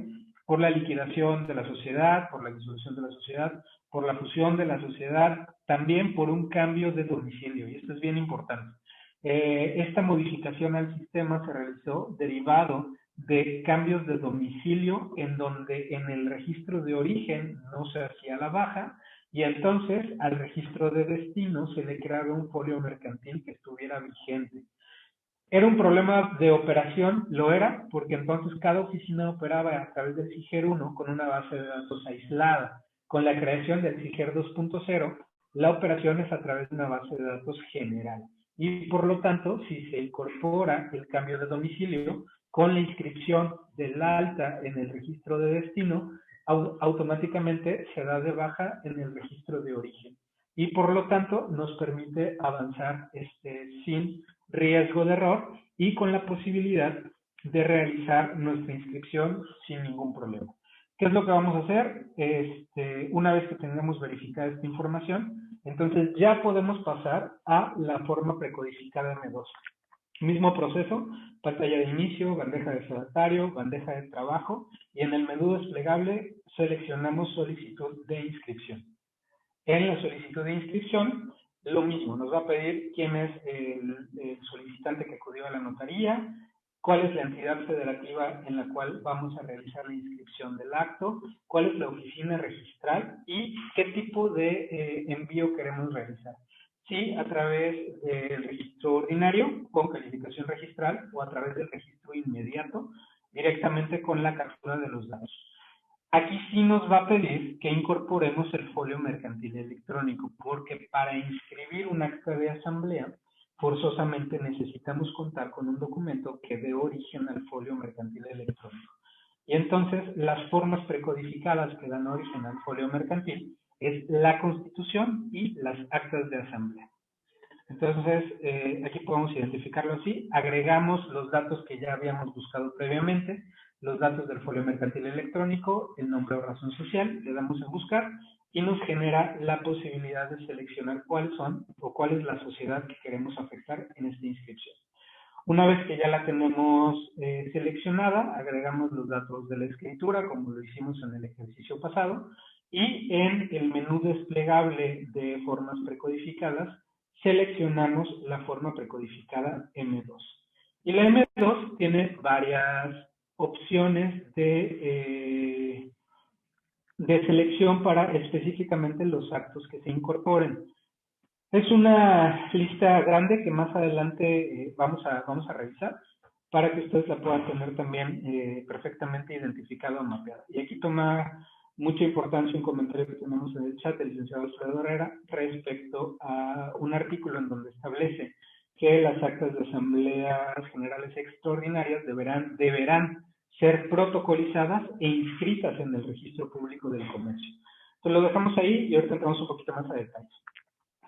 Por la liquidación de la sociedad, por la disolución de la sociedad, por la fusión de la sociedad, también por un cambio de domicilio, y esto es bien importante. Esta modificación al sistema se realizó derivado de cambios de domicilio en donde en el registro de origen no se hacía la baja y entonces al registro de destino se le creaba un folio mercantil que estuviera vigente. ¿Era un problema de operación? Lo era, porque entonces cada oficina operaba a través del SIGER 1 con una base de datos aislada. Con la creación del SIGER 2.0, la operación es a través de una base de datos general. Y por lo tanto, si se incorpora el cambio de domicilio con la inscripción del alta en el registro de destino, automáticamente se da de baja en el registro de origen. Y por lo tanto, nos permite avanzar sin riesgo de error y con la posibilidad de realizar nuestra inscripción sin ningún problema. ¿Qué es lo que vamos a hacer? Una vez que tengamos verificada esta información, entonces ya podemos pasar a la forma precodificada M2. Mismo proceso, pantalla de inicio, bandeja de sedatario, bandeja de trabajo y en el menú desplegable seleccionamos solicitud de inscripción. En la solicitud de inscripción, lo mismo, nos va a pedir quién es el solicitante que acudió a la notaría, cuál es la entidad federativa en la cual vamos a realizar la inscripción del acto, cuál es la oficina registral y qué tipo de envío queremos realizar. Si a través del registro ordinario con calificación registral o a través del registro inmediato directamente con la captura de los datos. Aquí sí nos va a pedir que incorporemos el folio mercantil electrónico, porque para inscribir un acta de asamblea, forzosamente necesitamos contar con un documento que dé origen al folio mercantil electrónico. Y entonces, las formas precodificadas que dan origen al folio mercantil es la Constitución y las actas de asamblea. Entonces, aquí podemos identificarlo así. Agregamos los datos que ya habíamos buscado previamente, los datos del folio mercantil electrónico, el nombre o razón social, le damos a buscar y nos genera la posibilidad de seleccionar cuáles son o cuál es la sociedad que queremos afectar en esta inscripción. Una vez que ya la tenemos seleccionada, agregamos los datos de la escritura, como lo hicimos en el ejercicio pasado, y en el menú desplegable de formas precodificadas, seleccionamos la forma precodificada M2. Y la M2 tiene varias opciones de selección para específicamente los actos que se incorporen. Es una lista grande que más adelante vamos a revisar para que ustedes la puedan tener también perfectamente identificada o mapeada. Y aquí toma mucha importancia un comentario que tenemos en el chat del licenciado Alfredo Herrera respecto a un artículo en donde establece que las actas de asambleas generales extraordinarias deberán ser protocolizadas e inscritas en el registro público del comercio. Entonces lo dejamos ahí y ahorita entramos un poquito más a detalle.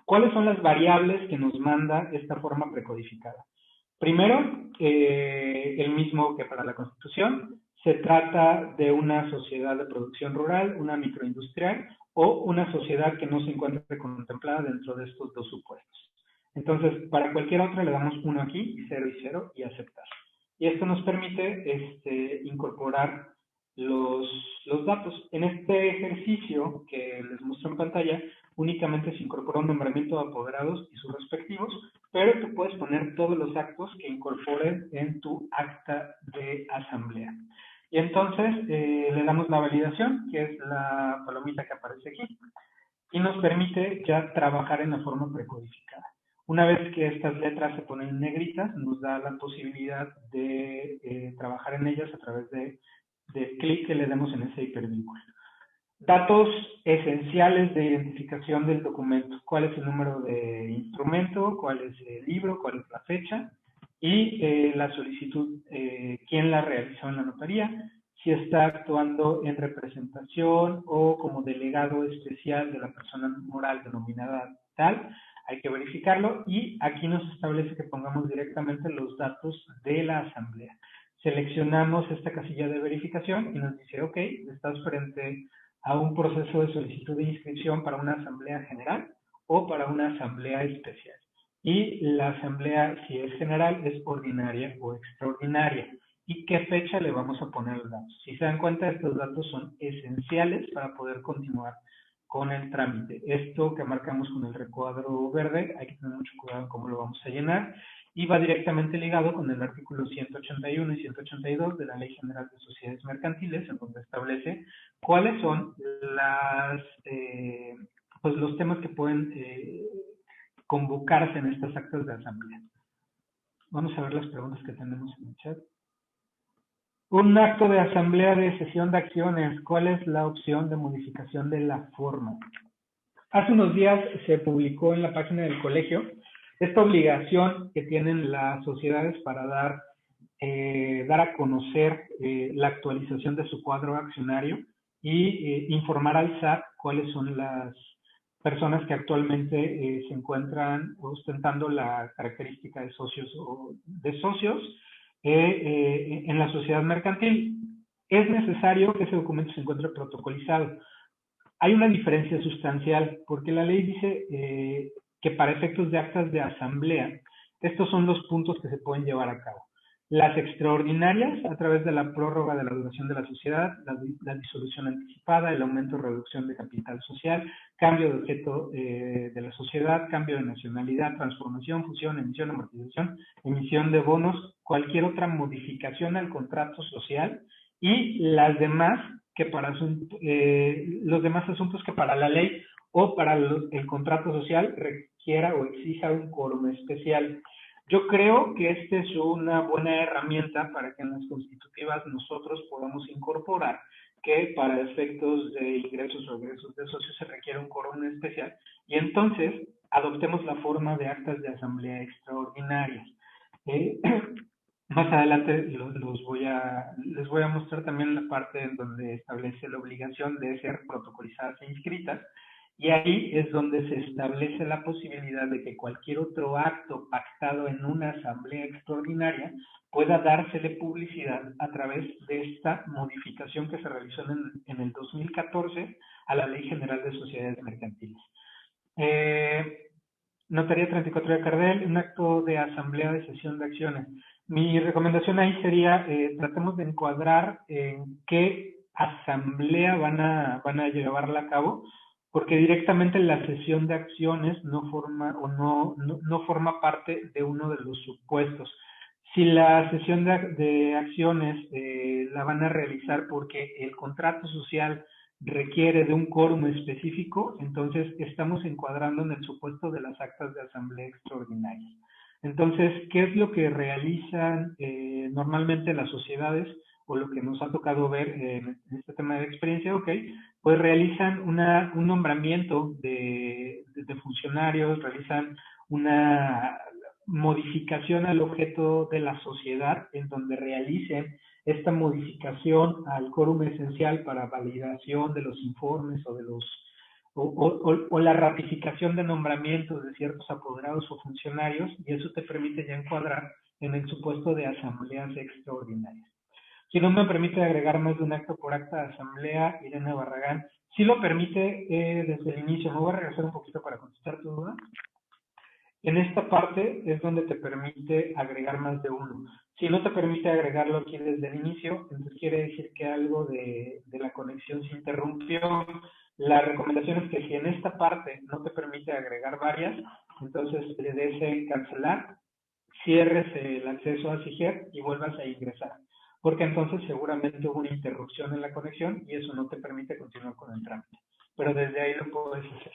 ¿Cuáles son las variables que nos manda esta forma precodificada? Primero, el mismo que para la Constitución, se trata de una sociedad de producción rural, una microindustrial o una sociedad que no se encuentre contemplada dentro de estos dos supuestos. Entonces, para cualquier otra le damos 1 aquí, 0 y 0 y aceptar. Y esto nos permite incorporar los datos. En este ejercicio que les muestro en pantalla, únicamente se incorpora un nombramiento de apoderados y sus respectivos, pero tú puedes poner todos los actos que incorporen en tu acta de asamblea. Y entonces le damos la validación, que es la palomita que aparece aquí, y nos permite ya trabajar en la forma precodificada. Una vez que estas letras se ponen en negritas, nos da la posibilidad de trabajar en ellas a través del clic que le demos en ese hipervínculo. Datos esenciales de identificación del documento. ¿Cuál es el número de instrumento? ¿Cuál es el libro? ¿Cuál es la fecha? Y la solicitud, quién la realizó en la notaría, si está actuando en representación o como delegado especial de la persona moral denominada tal, hay que verificarlo y aquí nos establece que pongamos directamente los datos de la asamblea. Seleccionamos esta casilla de verificación y nos dice, ok, estás frente a un proceso de solicitud de inscripción para una asamblea general o para una asamblea especial. Y la asamblea, si es general, es ordinaria o extraordinaria. ¿Y qué fecha le vamos a poner los datos? Si se dan cuenta, estos datos son esenciales para poder continuar con el trámite. Esto que marcamos con el recuadro verde, hay que tener mucho cuidado en cómo lo vamos a llenar, y va directamente ligado con el artículo 181 y 182 de la Ley General de Sociedades Mercantiles, en donde establece cuáles son pues los temas que pueden convocarse en estas actas de asamblea. Vamos a ver las preguntas que tenemos en el chat. Un acto de asamblea de sesión de acciones, ¿cuál es la opción de modificación de la forma? Hace unos días se publicó en la página del colegio esta obligación que tienen las sociedades para dar a conocer la actualización de su cuadro accionario y informar al SAT cuáles son las personas que actualmente se encuentran ostentando la característica de socios en la sociedad mercantil. Es necesario que ese documento se encuentre protocolizado. Hay una diferencia sustancial, porque la ley dice que para efectos de actas de asamblea, estos son los puntos que se pueden llevar a cabo. Las extraordinarias, a través de la prórroga de la duración de la sociedad, la disolución anticipada, el aumento o reducción de capital social, cambio de objeto de la sociedad, cambio de nacionalidad, transformación, fusión, emisión, amortización, emisión de bonos, cualquier otra modificación al contrato social y las demás que para los demás asuntos que para la ley o para el contrato social requiera o exija un quórum especial. Yo creo que esta es una buena herramienta para que en las constitutivas nosotros podamos incorporar que para efectos de ingresos o egresos de socios se requiere un quórum especial y entonces adoptemos la forma de actas de asamblea extraordinarias. Más adelante les voy a mostrar también la parte en donde establece la obligación de ser protocolizadas e inscritas, y ahí es donde se establece la posibilidad de que cualquier otro acto pactado en una asamblea extraordinaria pueda dársele publicidad a través de esta modificación que se realizó en el 2014 a la Ley General de Sociedades Mercantiles. Notaría 34 de Cardel, un acto de asamblea de sesión de acciones. Mi recomendación ahí sería, tratemos de encuadrar en qué asamblea van a llevarla a cabo, porque directamente la sesión de acciones no forma parte de uno de los supuestos. Si la sesión de acciones la van a realizar porque el contrato social requiere de un quórum específico, entonces estamos encuadrando en el supuesto de las actas de asamblea extraordinaria. Entonces, ¿qué es lo que realizan normalmente las sociedades o lo que nos ha tocado ver en este tema de experiencia? Ok, pues realizan un nombramiento de funcionarios, realizan una modificación al objeto de la sociedad en donde realicen esta modificación al quórum esencial para validación de los informes o de los o la ratificación de nombramientos de ciertos apoderados o funcionarios, y eso te permite ya encuadrar en el supuesto de asambleas extraordinarias. Si no me permite agregar más de un acto por acta de asamblea, Irene Barragán, sí lo permite desde el inicio. Me voy a regresar un poquito para contestar tu duda. En esta parte es donde te permite agregar más de uno. Si no te permite agregarlo aquí desde el inicio, entonces quiere decir que algo de la conexión se interrumpió. La recomendación es que si en esta parte no te permite agregar varias, entonces le des en cancelar, cierres el acceso a SIGER y vuelvas a ingresar. Porque entonces seguramente hubo una interrupción en la conexión y eso no te permite continuar con el trámite. Pero desde ahí lo puedes hacer.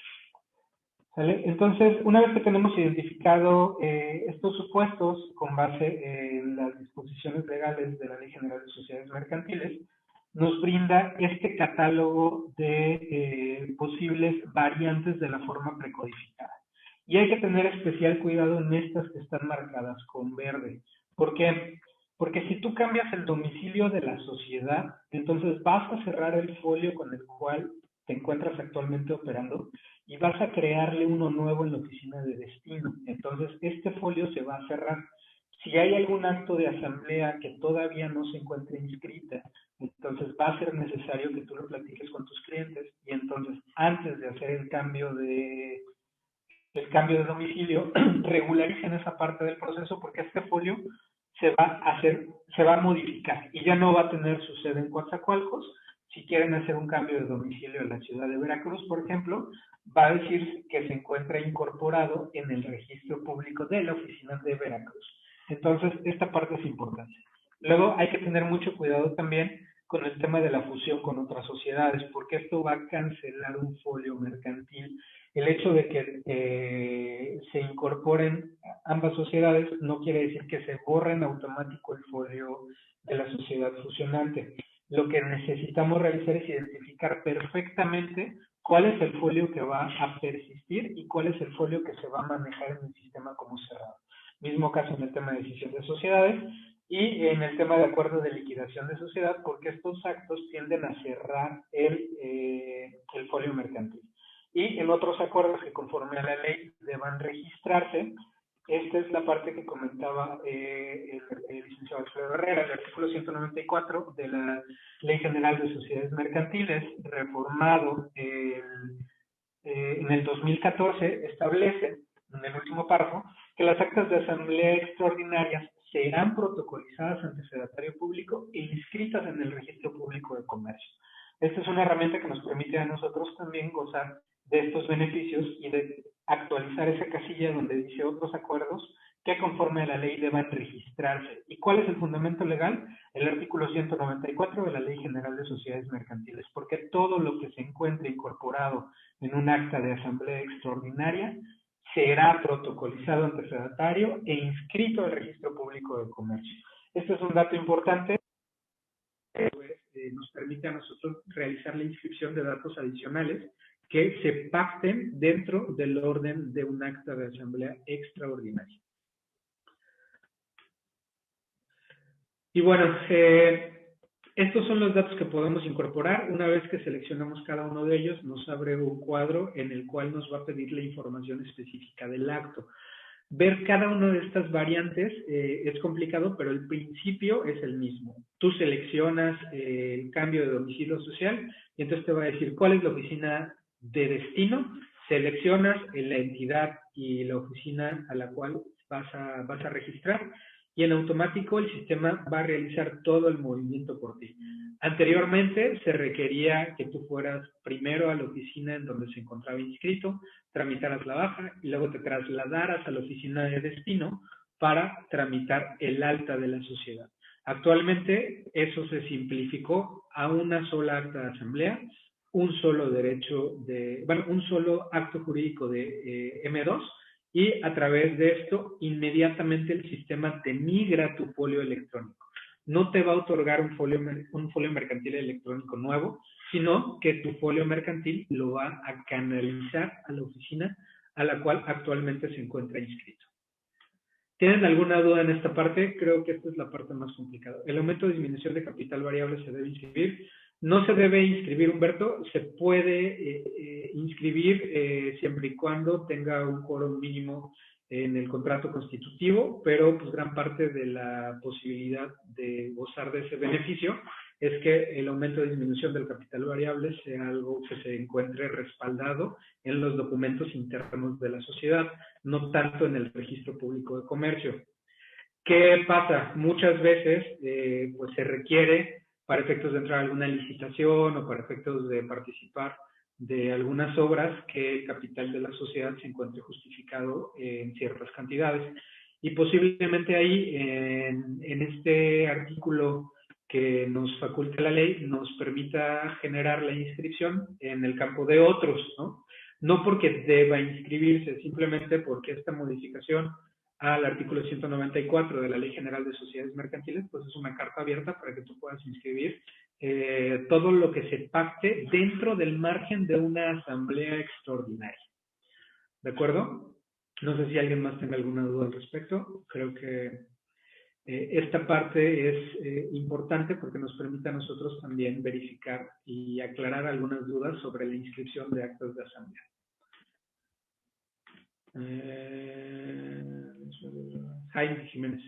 ¿Vale? Entonces, una vez que tenemos identificado estos supuestos con base en las disposiciones legales de la Ley General de Sociedades Mercantiles, nos brinda este catálogo de posibles variantes de la forma precodificada. Y hay que tener especial cuidado en estas que están marcadas con verde. ¿Por qué? Porque si tú cambias el domicilio de la sociedad, entonces vas a cerrar el folio con el cual te encuentras actualmente operando y vas a crearle uno nuevo en la oficina de destino. Entonces, este folio se va a cerrar. Si hay algún acto de asamblea que todavía no se encuentre inscrita, entonces va a ser necesario que tú lo platiques con tus clientes y entonces antes de hacer el cambio de domicilio, regularicen esa parte del proceso porque este folio se va a modificar y ya no va a tener su sede en Coatzacoalcos. Si quieren hacer un cambio de domicilio en la ciudad de Veracruz, por ejemplo, va a decir que se encuentra incorporado en el registro público de la oficina de Veracruz. Entonces, esta parte es importante. Luego, hay que tener mucho cuidado también con el tema de la fusión con otras sociedades, porque esto va a cancelar un folio mercantil. El hecho de que se incorporen ambas sociedades no quiere decir que se borre en automático el folio de la sociedad fusionante. Lo que necesitamos realizar es identificar perfectamente cuál es el folio que va a persistir y cuál es el folio que se va a manejar en el sistema como cerrado. Mismo caso en el tema de decisión de sociedades y en el tema de acuerdo de liquidación de sociedad, porque estos actos tienden a cerrar el folio mercantil. Y en otros acuerdos que conforme a la ley deban registrarse, esta es la parte que comentaba el licenciado Alfredo Herrera, el artículo 194 de la Ley General de Sociedades Mercantiles, reformado en el 2014, establece, en el último párrafo, que las actas de asamblea extraordinarias serán protocolizadas ante sedatario público e inscritas en el registro público de comercio. Esta es una herramienta que nos permite a nosotros también gozar de estos beneficios y de actualizar esa casilla donde dice otros acuerdos que conforme a la ley deban registrarse. ¿Y cuál es el fundamento legal? El artículo 194 de la Ley General de Sociedades Mercantiles, porque todo lo que se encuentre incorporado en un acta de asamblea extraordinaria será protocolizado ante sedatario e inscrito al registro público de comercio. Este es un dato importante, pues, nos permite a nosotros realizar la inscripción de datos adicionales que se pacten dentro del orden de un acta de asamblea extraordinaria. Y bueno, estos son los datos que podemos incorporar. Una vez que seleccionamos cada uno de ellos, nos abre un cuadro en el cual nos va a pedir la información específica del acto. Ver cada una de estas variantes es complicado, pero el principio es el mismo. Tú seleccionas el cambio de domicilio social y entonces te va a decir cuál es la oficina de destino, seleccionas la entidad y la oficina a la cual vas a registrar y en automático el sistema va a realizar todo el movimiento por ti. Anteriormente se requería que tú fueras primero a la oficina en donde se encontraba inscrito, tramitaras la baja y luego te trasladaras a la oficina de destino para tramitar el alta de la sociedad. Actualmente eso se simplificó a una sola acta de asamblea, un solo derecho de, bueno, un solo acto jurídico de M2 y a través de esto inmediatamente el sistema te migra tu folio electrónico. No te va a otorgar un folio mercantil electrónico nuevo, sino que tu folio mercantil lo va a canalizar a la oficina a la cual actualmente se encuentra inscrito. ¿Tienen alguna duda en esta parte? Creo que esta es la parte más complicada. El aumento o disminución de capital variable se debe inscribir. No se debe inscribir, Humberto, se puede inscribir siempre y cuando tenga un quórum mínimo en el contrato constitutivo, pero pues gran parte de la posibilidad de gozar de ese beneficio es que el aumento o disminución del capital variable sea algo que se encuentre respaldado en los documentos internos de la sociedad, no tanto en el registro público de comercio. ¿Qué pasa? Muchas veces pues se requiere para efectos de entrar a alguna licitación o para efectos de participar de algunas obras que el capital de la sociedad se encuentre justificado en ciertas cantidades. Y posiblemente ahí, en este artículo que nos faculta la ley, nos permita generar la inscripción en el campo de otros, ¿no? No porque deba inscribirse, simplemente porque esta modificación al artículo 194 de la Ley General de Sociedades Mercantiles, pues es una carta abierta para que tú puedas inscribir todo lo que se pacte dentro del margen de una asamblea extraordinaria. ¿De acuerdo? No sé si alguien más tenga alguna duda al respecto. Creo que esta parte es importante porque nos permite a nosotros también verificar y aclarar algunas dudas sobre la inscripción de actos de asamblea. Jaime Jiménez.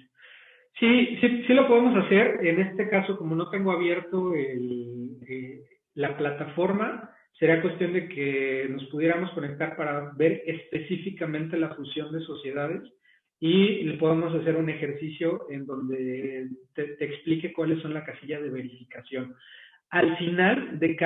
Sí lo podemos hacer. En este caso, como no tengo abierto la plataforma, será cuestión de que nos pudiéramos conectar para ver específicamente la fusión de sociedades y le podemos hacer un ejercicio en donde te explique cuáles son la casilla de verificación. Al final de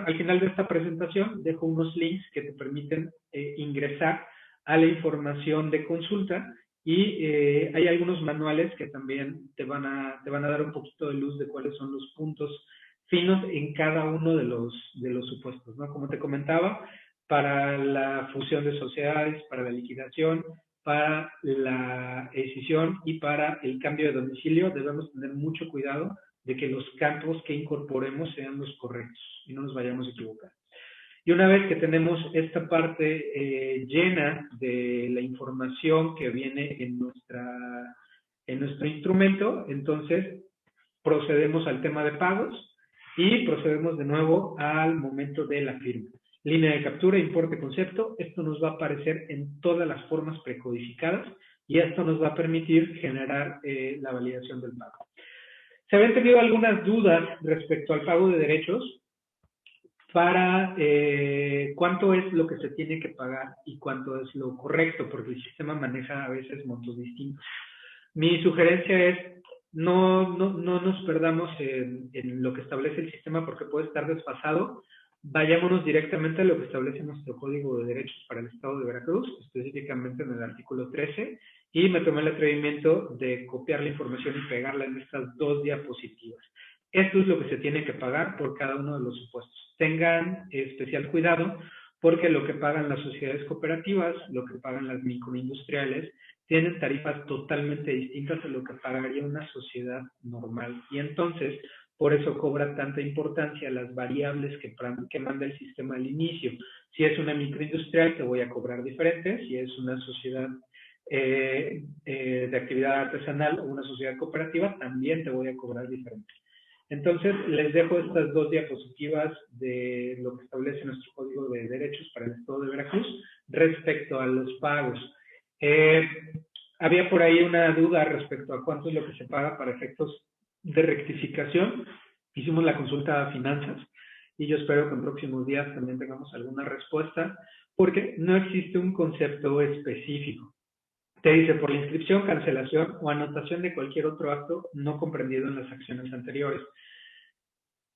al final de esta presentación dejo unos links que te permiten ingresar a la información de consulta y hay algunos manuales que también te van a dar un poquito de luz de cuáles son los puntos finos en cada uno de los supuestos, ¿no? Como te comentaba, para la fusión de sociedades, para la liquidación, para la escisión y para el cambio de domicilio, debemos tener mucho cuidado de que los campos que incorporemos sean los correctos y no nos vayamos a equivocar. Y una vez que tenemos esta parte llena de la información que viene en nuestro instrumento, entonces procedemos al tema de pagos y procedemos de nuevo al momento de la firma. Línea de captura, importe, concepto. Esto nos va a aparecer en todas las formas precodificadas y esto nos va a permitir generar la validación del pago. ¿Se habían tenido algunas dudas respecto al pago de derechos? Para cuánto es lo que se tiene que pagar y cuánto es lo correcto, porque el sistema maneja a veces montos distintos. Mi sugerencia es no nos perdamos en lo que establece el sistema porque puede estar desfasado. Vayámonos directamente a lo que establece nuestro Código de Derechos para el Estado de Veracruz, específicamente en el artículo 13, y me tomé el atrevimiento de copiar la información y pegarla en estas 2 diapositivas. Esto es lo que se tiene que pagar por cada uno de los supuestos. Tengan especial cuidado porque lo que pagan las sociedades cooperativas, lo que pagan las microindustriales, tienen tarifas totalmente distintas a lo que pagaría una sociedad normal. Y entonces, por eso cobra tanta importancia las variables que manda el sistema al inicio. Si es una microindustrial, te voy a cobrar diferente. Si es una sociedad de actividad artesanal o una sociedad cooperativa, también te voy a cobrar diferente. Entonces, les dejo estas 2 diapositivas de lo que establece nuestro Código de Derechos para el Estado de Veracruz respecto a los pagos. Había por ahí una duda respecto a cuánto es lo que se paga para efectos de rectificación. Hicimos la consulta a finanzas y yo espero que en próximos días también tengamos alguna respuesta porque no existe un concepto específico. Te dice por la inscripción, cancelación o anotación de cualquier otro acto no comprendido en las acciones anteriores.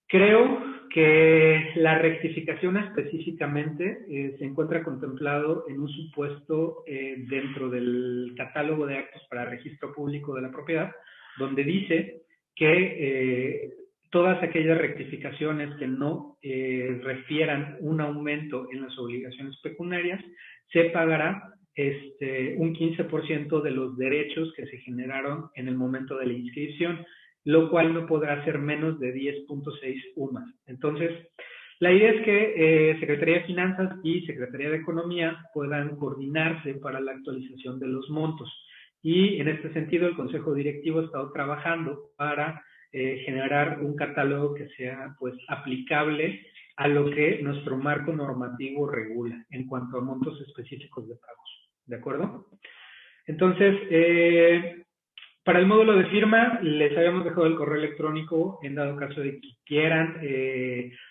Creo que la rectificación específicamente se encuentra contemplado en un supuesto dentro del catálogo de actos para registro público de la propiedad, donde dice que todas aquellas rectificaciones que no refieran un aumento en las obligaciones pecuniarias, se pagará un 15% de los derechos que se generaron en el momento de la inscripción, lo cual no podrá ser menos de 10.6 UMAS. Entonces, la idea es que Secretaría de Finanzas y Secretaría de Economía puedan coordinarse para la actualización de los montos. Y en este sentido, el Consejo Directivo ha estado trabajando para generar un catálogo que sea pues aplicable a lo que nuestro marco normativo regula en cuanto a montos específicos de pagos. ¿De acuerdo? Entonces, para el módulo de firma, les habíamos dejado el correo electrónico en dado caso de que quieran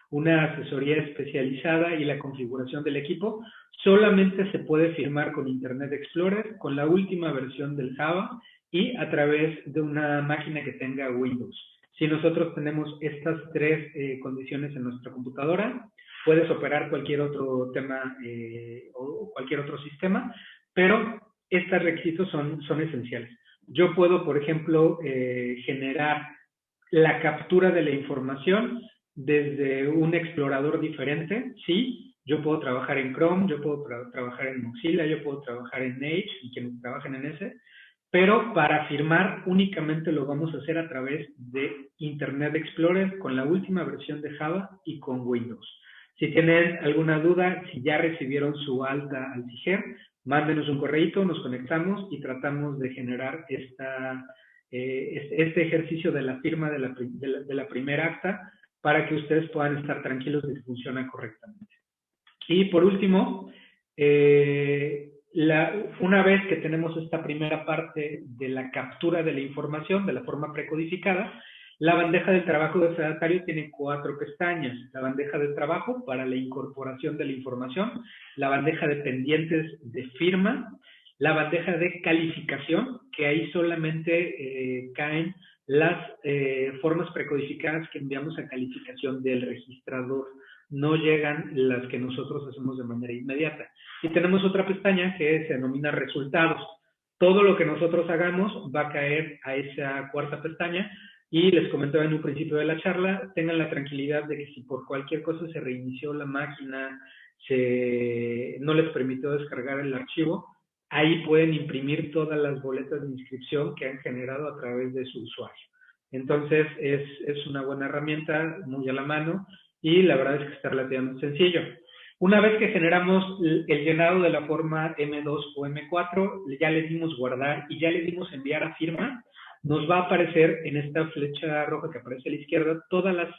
una asesoría especializada y la configuración del equipo. Solamente se puede firmar con Internet Explorer, con la última versión del Java y a través de una máquina que tenga Windows. Si nosotros tenemos estas 3 condiciones en nuestra computadora, puedes operar cualquier otro tema o cualquier otro sistema, pero estos requisitos son esenciales. Yo puedo, por ejemplo, generar la captura de la información desde un explorador diferente, ¿sí? Yo puedo trabajar en Chrome, yo puedo trabajar en Mozilla, yo puedo trabajar en Edge, y quienes trabajen en ese, pero para firmar únicamente lo vamos a hacer a través de Internet Explorer con la última versión de Java y con Windows. Si tienen alguna duda, si ya recibieron su alta al CIGER, mándenos un correíto, nos conectamos y tratamos de generar este ejercicio de la firma de la primera acta para que ustedes puedan estar tranquilos de que funciona correctamente. Y por último, una vez que tenemos esta primera parte de la captura de la información de la forma precodificada, la bandeja del trabajo del fedatario tiene 4 pestañas. La bandeja de trabajo para la incorporación de la información, la bandeja de pendientes de firma, la bandeja de calificación, que ahí solamente caen las formas precodificadas que enviamos a calificación del registrador. No llegan las que nosotros hacemos de manera inmediata. Y tenemos otra pestaña que se denomina resultados. Todo lo que nosotros hagamos va a caer a esa 4ª pestaña. Y les comentaba en un principio de la charla, tengan la tranquilidad de que si por cualquier cosa se reinició la máquina, no les permitió descargar el archivo, ahí pueden imprimir todas las boletas de inscripción que han generado a través de su usuario. Entonces, es una buena herramienta, muy a la mano, y la verdad es que está relativamente sencillo. Una vez que generamos el llenado de la forma M2 o M4, ya le dimos guardar y ya le dimos enviar a firma, nos va a aparecer en esta flecha roja que aparece a la izquierda todas las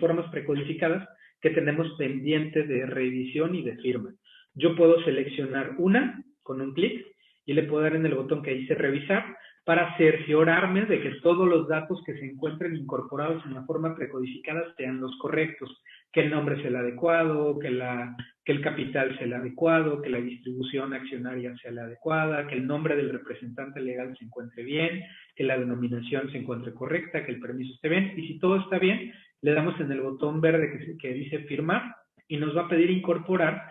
formas precodificadas que tenemos pendientes de revisión y de firma. Yo puedo seleccionar una con un clic y le puedo dar en el botón que dice revisar para cerciorarme de que todos los datos que se encuentren incorporados en la forma precodificada sean los correctos, que el nombre sea el adecuado, que el capital sea el adecuado, que la distribución accionaria sea la adecuada, que el nombre del representante legal se encuentre bien, que la denominación se encuentre correcta, que el permiso esté bien, y si todo está bien, le damos en el botón verde que dice firmar y nos va a pedir incorporar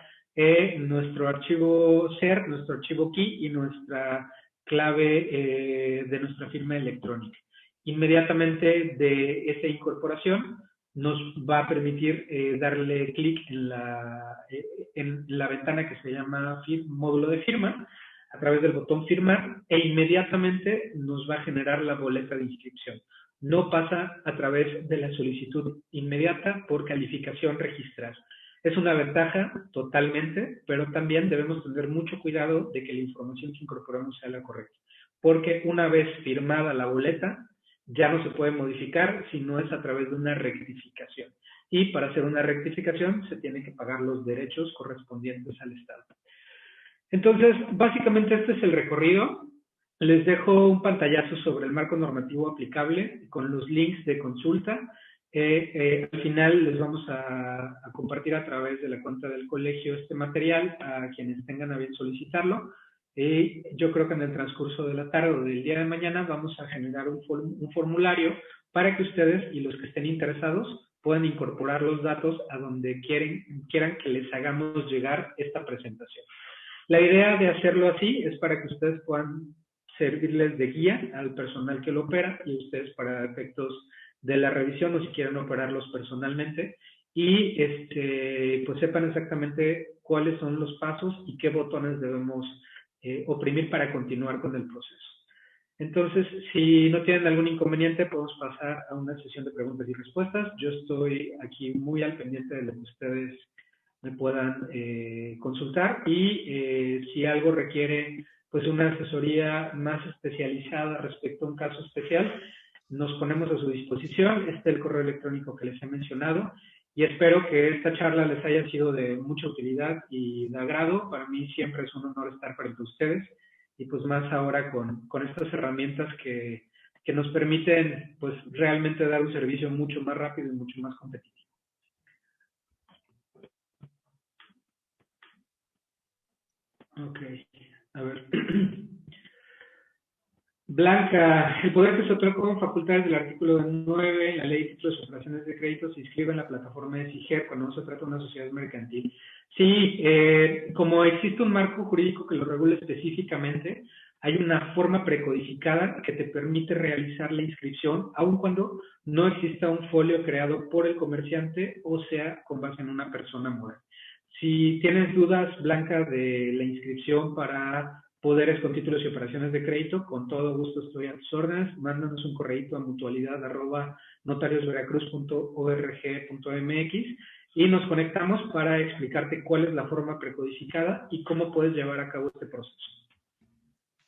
nuestro archivo SER, nuestro archivo key y nuestra clave de nuestra firma electrónica. Inmediatamente de esa incorporación nos va a permitir darle clic en la ventana que se llama módulo de firma a través del botón firmar e inmediatamente nos va a generar la boleta de inscripción. No pasa a través de la solicitud inmediata por calificación registrar. Es una ventaja totalmente, pero también debemos tener mucho cuidado de que la información que incorporamos sea la correcta. Porque una vez firmada la boleta, ya no se puede modificar si no es a través de una rectificación. Y para hacer una rectificación se tienen que pagar los derechos correspondientes al Estado. Entonces, básicamente este es el recorrido. Les dejo un pantallazo sobre el marco normativo aplicable con los links de consulta. Al final les vamos a compartir a través de la cuenta del colegio este material a quienes tengan a bien solicitarlo. Yo creo que en el transcurso de la tarde o del día de mañana vamos a generar un formulario para que ustedes y los que estén interesados puedan incorporar los datos a donde quieran que les hagamos llegar esta presentación. La idea de hacerlo así es para que ustedes puedan servirles de guía al personal que lo opera y ustedes para efectos de la revisión o si quieren operarlos personalmente y pues sepan exactamente cuáles son los pasos y qué botones debemos oprimir para continuar con el proceso. Entonces, si no tienen algún inconveniente, podemos pasar a una sesión de preguntas y respuestas. Yo estoy aquí muy al pendiente de lo que ustedes me puedan consultar y si algo requiere pues una asesoría más especializada respecto a un caso especial, nos ponemos a su disposición. Este es el correo electrónico que les he mencionado y espero que esta charla les haya sido de mucha utilidad y de agrado. Para mí siempre es un honor estar frente a ustedes y pues más ahora con estas herramientas que nos permiten pues realmente dar un servicio mucho más rápido y mucho más competitivo. Ok, a ver. Blanca, el poder que se otorga como facultades del artículo 9 en la ley de títulos y operaciones de crédito se inscribe en la plataforma de SIGER cuando no se trata de una sociedad mercantil. Sí, como existe un marco jurídico que lo regula específicamente, hay una forma precodificada que te permite realizar la inscripción, aun cuando no exista un folio creado por el comerciante o sea con base en una persona moral. Si tienes dudas, Blanca, de la inscripción para poderes con títulos y operaciones de crédito. Con todo gusto estoy a tus órdenes. Mándanos un correíto a mutualidad@notariosveracruz.org.mx y nos conectamos para explicarte cuál es la forma precodificada y cómo puedes llevar a cabo este proceso.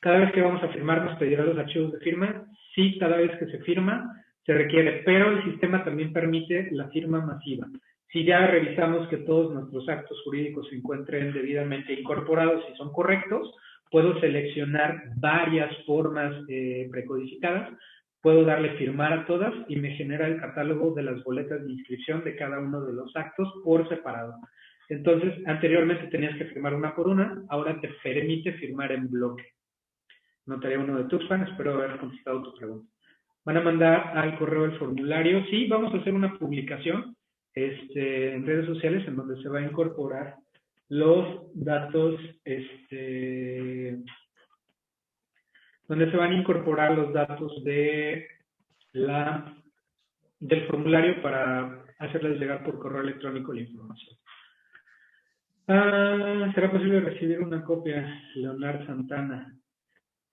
Cada vez que vamos a firmar nos pedirá los archivos de firma. Sí, cada vez que se firma se requiere, pero el sistema también permite la firma masiva. Si ya revisamos que todos nuestros actos jurídicos se encuentren debidamente incorporados y son correctos, puedo seleccionar varias formas precodificadas, puedo darle firmar a todas y me genera el catálogo de las boletas de inscripción de cada uno de los actos por separado. Entonces, anteriormente tenías que firmar una por una, ahora te permite firmar en bloque. Notaría 1 de Tuxpan, espero haber contestado tu pregunta. Van a mandar al correo el formulario. Sí, vamos a hacer una publicación en redes sociales en donde se va a incorporar los datos, donde se van a incorporar los datos de del formulario para hacerles llegar por correo electrónico la información. ¿Será posible recibir una copia, Leonardo Santana?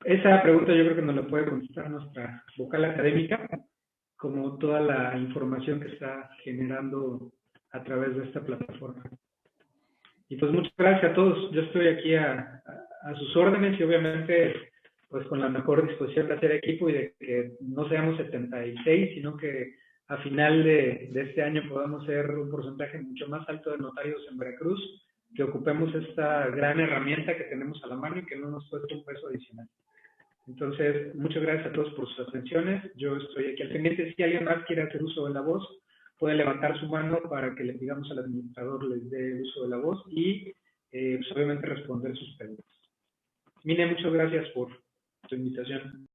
Esa pregunta yo creo que nos la puede contestar nuestra vocal académica, como toda la información que está generando a través de esta plataforma. Y pues muchas gracias a todos. Yo estoy aquí a sus órdenes y obviamente pues con la mejor disposición de hacer equipo y de que no seamos 76, sino que a final de este año podamos ser un porcentaje mucho más alto de notarios en Veracruz, que ocupemos esta gran herramienta que tenemos a la mano y que no nos cueste un peso adicional. Entonces, muchas gracias a todos por sus atenciones. Yo estoy aquí al pendiente. Si alguien más quiere hacer uso de la voz, puede levantar su mano para que le pidamos al administrador les dé el uso de la voz y pues, obviamente responder sus preguntas. Mine, muchas gracias por tu invitación.